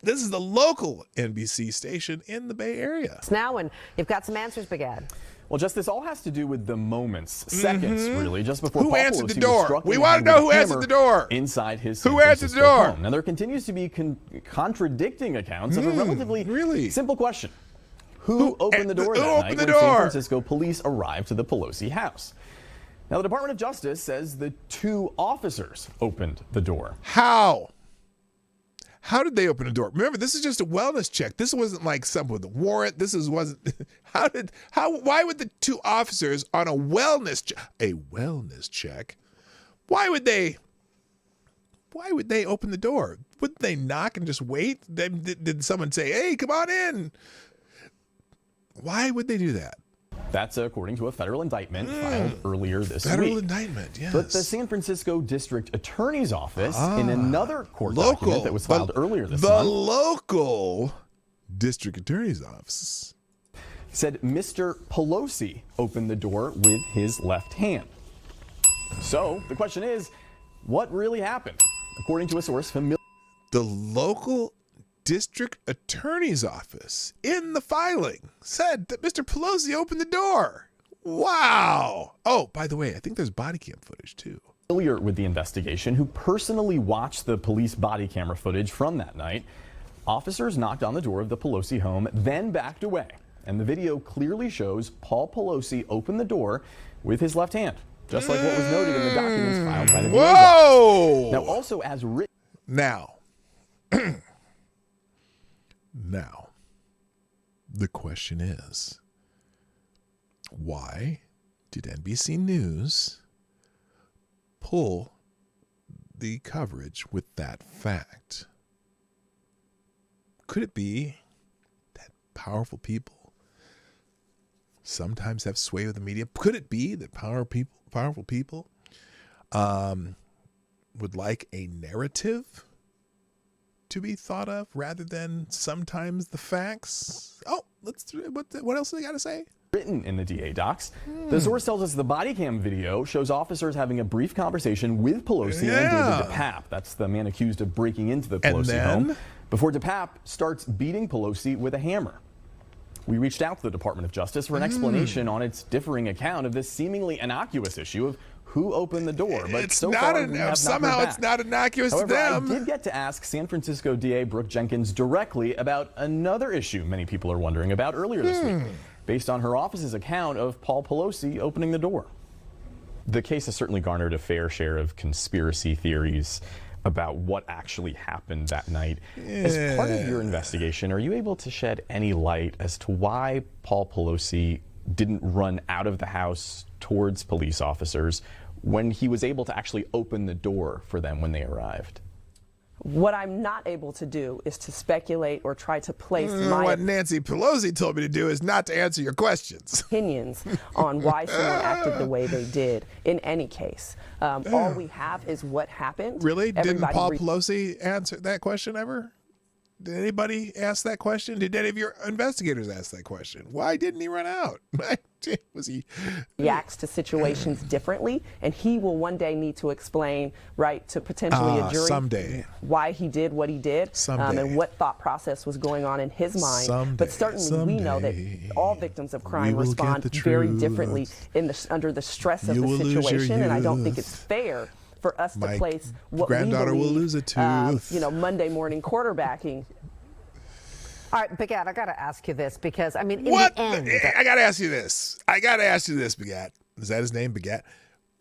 this is the local NBC station in the Bay Area. It's now, and you've got some answers, Begad. Well, just this all has to do with the moments, seconds, really, just before who Paul answered Pelosi the door? was We want to know who answered the door. Inside his who answered the door? Home. Now, there continues to be contradicting accounts of a relatively simple question. Who opened the door that night when San Francisco police arrived to the Pelosi house? Now, the Department of Justice says the two officers opened the door. How? How did they open the door? Remember, this is just a wellness check. This wasn't like someone with a warrant. Wasn't. Why would the two officers on a wellness check? Why would they open the door? Wouldn't they knock and just wait? Did someone say, "Hey, come on in"? Why would they do that? That's according to a federal indictment filed earlier this week. Federal indictment, yes. But the San Francisco District Attorney's Office, in another court document that was filed earlier this month, the local District Attorney's Office said Mr. Pelosi opened the door with his left hand. So the question is, what really happened? According to a source familiar. The local District Attorney's Office in the filing said that Mr. Pelosi opened the door. Wow. Oh, by the way, I think there's body cam footage too. Familiar with the investigation, who personally watched the police body camera footage from that night. Officers knocked on the door of the Pelosi home, then backed away. And the video clearly shows Paul Pelosi open the door with his left hand, just like what was noted in the documents filed by the DA's office. Now, also as written. Now, the question is, why did NBC News pull the coverage with that fact? Could it be that powerful people sometimes have sway with the media? Could it be that powerful people would like a narrative to be thought of rather than sometimes the facts? Oh, what else do they got to say? Written in the DA docs. The source tells us the body cam video shows officers having a brief conversation with Pelosi and David DePape. That's the man accused of breaking into the Pelosi home, before DePape starts beating Pelosi with a hammer. We reached out to the Department of Justice for an explanation on its differing account of this seemingly innocuous issue of who opened the door, but it's so not far we have somehow not it's not innocuous However, to them. I did get to ask San Francisco DA Brooke Jenkins directly about another issue many people are wondering about earlier this week, based on her office's account of Paul Pelosi opening the door. The case has certainly garnered a fair share of conspiracy theories about what actually happened that night. As part of your investigation, are you able to shed any light as to why Paul Pelosi didn't run out of the house towards police officers when he was able to actually open the door for them when they arrived? What I'm not able to do is to speculate or try to place my what Nancy Pelosi told me to do is not to answer your questions. Opinions on why someone acted the way they did in any case. All we have is what happened. Really? Didn't Paul Pelosi answer that question ever? Did anybody ask that question? Did any of your investigators ask that question? Why didn't he run out? Was he reacts to situations differently, and he will one day need to explain, right, to potentially a jury someday why he did what he did, and what thought process was going on in his mind. But certainly we know that all victims of crime respond very differently under the stress of the situation, and I don't think it's fair for us to place what granddaughter we believe, will lose a tooth. Monday morning quarterbacking. All right, Bagat, I got to ask you this because, I mean, in what? the end. I got to ask you this. Bagat. Is that his name, Bagat?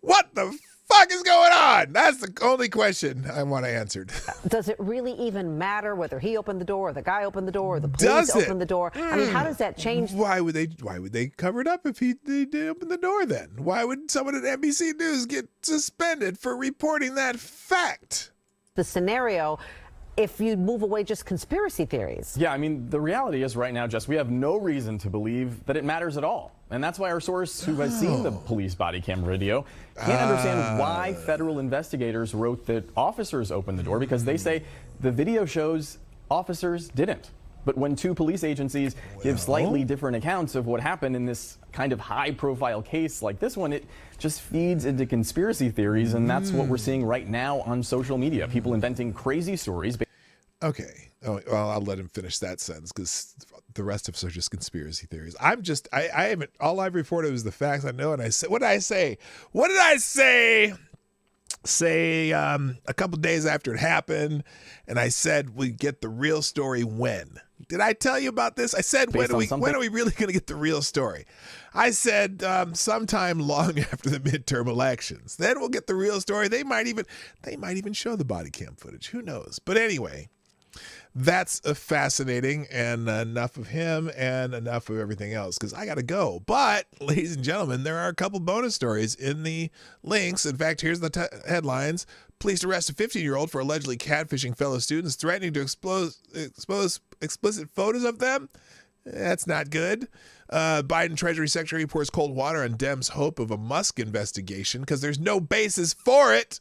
What the fuck is going on? That's the only question I want answered. Does it really even matter whether he opened the door or the guy opened the door or the police opened the door? I mean, how does that change? Why would they cover it up if they did open the door then? Why would someone at NBC News get suspended for reporting that fact? The scenario, if you move away just conspiracy theories. Yeah, I mean, the reality is right now, Jess, we have no reason to believe that it matters at all. And that's why our source, who has seen the police body camera video, can't understand why federal investigators wrote that officers opened the door, because they say the video shows officers didn't. But when two police agencies give slightly different accounts of what happened in this kind of high-profile case like this one, it just feeds into conspiracy theories, and that's what we're seeing right now on social media. People inventing crazy stories. Okay. Oh, well, I'll let him finish that sentence because the rest of us are just conspiracy theories. I haven't, all I've reported was the facts I know. And I said, what did I say? A couple days after it happened, and I said we get the real story when. Did I tell you about this? I said when are we really going to get the real story? I said sometime long after the midterm elections. Then we'll get the real story. They might even show the body cam footage. Who knows? But anyway, that's fascinating, and enough of him and enough of everything else, because I got to go. But, ladies and gentlemen, there are a couple bonus stories in the links. In fact, here's the headlines. Police arrest a 15-year-old for allegedly catfishing fellow students, threatening to expose explicit photos of them. That's not good. Biden Treasury Secretary pours cold water on Dems' hope of a Musk investigation because there's no basis for it.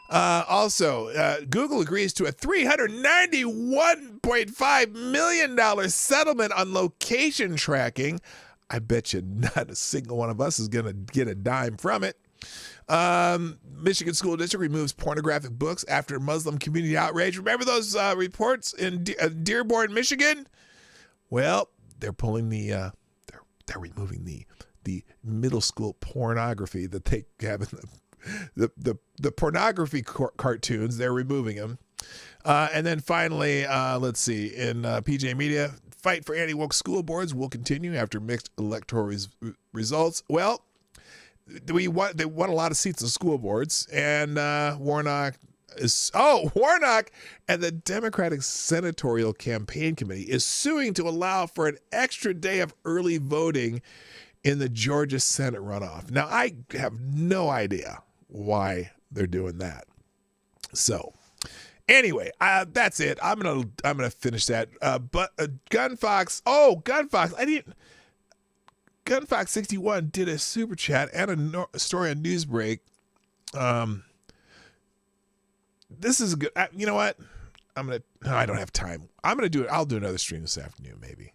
Also, Google agrees to a $391.5 million settlement on location tracking. I bet you not a single one of us is going to get a dime from it. Michigan School District removes pornographic books after Muslim community outrage. Remember those reports in Dearborn, Michigan? Well, they're pulling they're removing the middle school pornography that they have in the pornography cartoons. They're removing them. And then finally, let's see, in PJ Media, fight for anti-woke school boards will continue after mixed electoral results. Well, they won a lot of seats in school boards, and Warnock and the Democratic Senatorial Campaign Committee is suing to allow for an extra day of early voting in the Georgia Senate runoff. Now, I have no idea why they're doing that. So, anyway, that's it. I'm gonna finish that. But Gunfox. Gunfox 61 did a super chat and a story on Newsbreak. This is a good. You know what? I don't have time. I'm gonna do it. I'll do another stream this afternoon, maybe.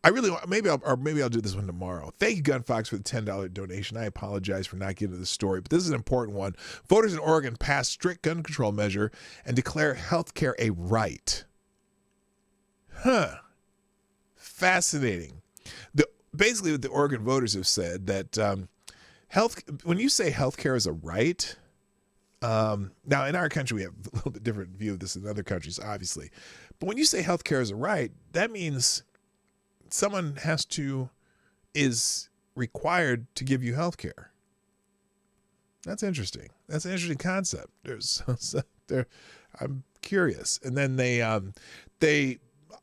Maybe I'll do this one tomorrow. Thank you, Gunfox, for the $10 donation. I apologize for not getting to the story, but this is an important one. Voters in Oregon pass strict gun control measure and declare healthcare a right. Fascinating. Basically, what the Oregon voters have said that when you say healthcare is a right, now in our country we have a little bit different view of this than other countries, obviously. But when you say healthcare is a right, that means someone is required to give you healthcare. That's interesting. That's an interesting concept. I'm curious. And then they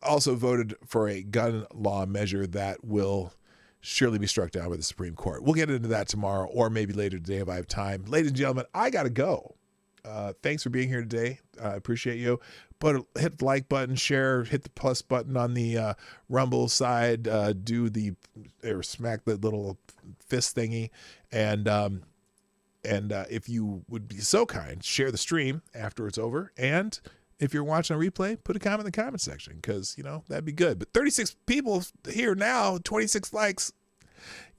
also voted for a gun law measure that will surely be struck down by the Supreme Court. We'll get into that tomorrow or maybe later today if I have time. Ladies and gentlemen, I got to go. Thanks for being here today. I appreciate you. Hit the like button, share, hit the plus button on the Rumble side, smack the little fist thingy. And if you would be so kind, share the stream after it's over. And if you're watching a replay, put a comment in the comment section because, that'd be good. But 36 people here now, 26 likes.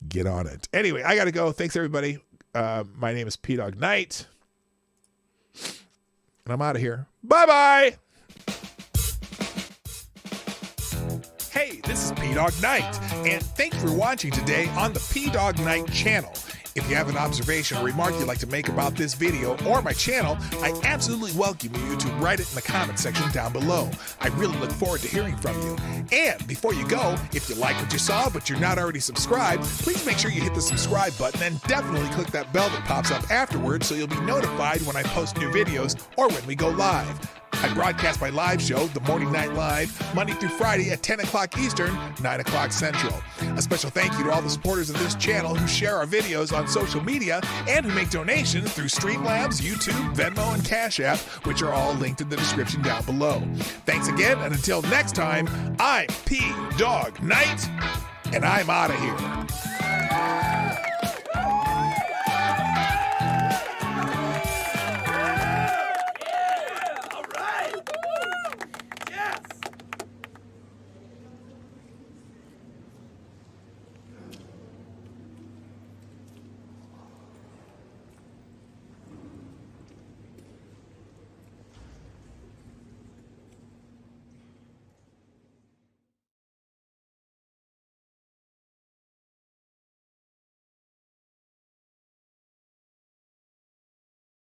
Get on it. Anyway, I got to go. Thanks, everybody. My name is Dawg Knight. And I'm out of here. Bye-bye. Hey, this is Dawg Knight. And thank you for watching today on the Dawg Knight Channel. If you have an observation or remark you'd like to make about this video or my channel, I absolutely welcome you to write it in the comment section down below. I really look forward to hearing from you. And before you go, if you like what you saw but you're not already subscribed, please make sure you hit the subscribe button and definitely click that bell that pops up afterwards so you'll be notified when I post new videos or when we go live. I broadcast my live show, The Morning Night Live, Monday through Friday at 10 o'clock Eastern, 9 o'clock Central. A special thank you to all the supporters of this channel who share our videos on social media and who make donations through Streamlabs, YouTube, Venmo, and Cash App, which are all linked in the description down below. Thanks again, and until next time, I'm Dawg Knight, and I'm out of here.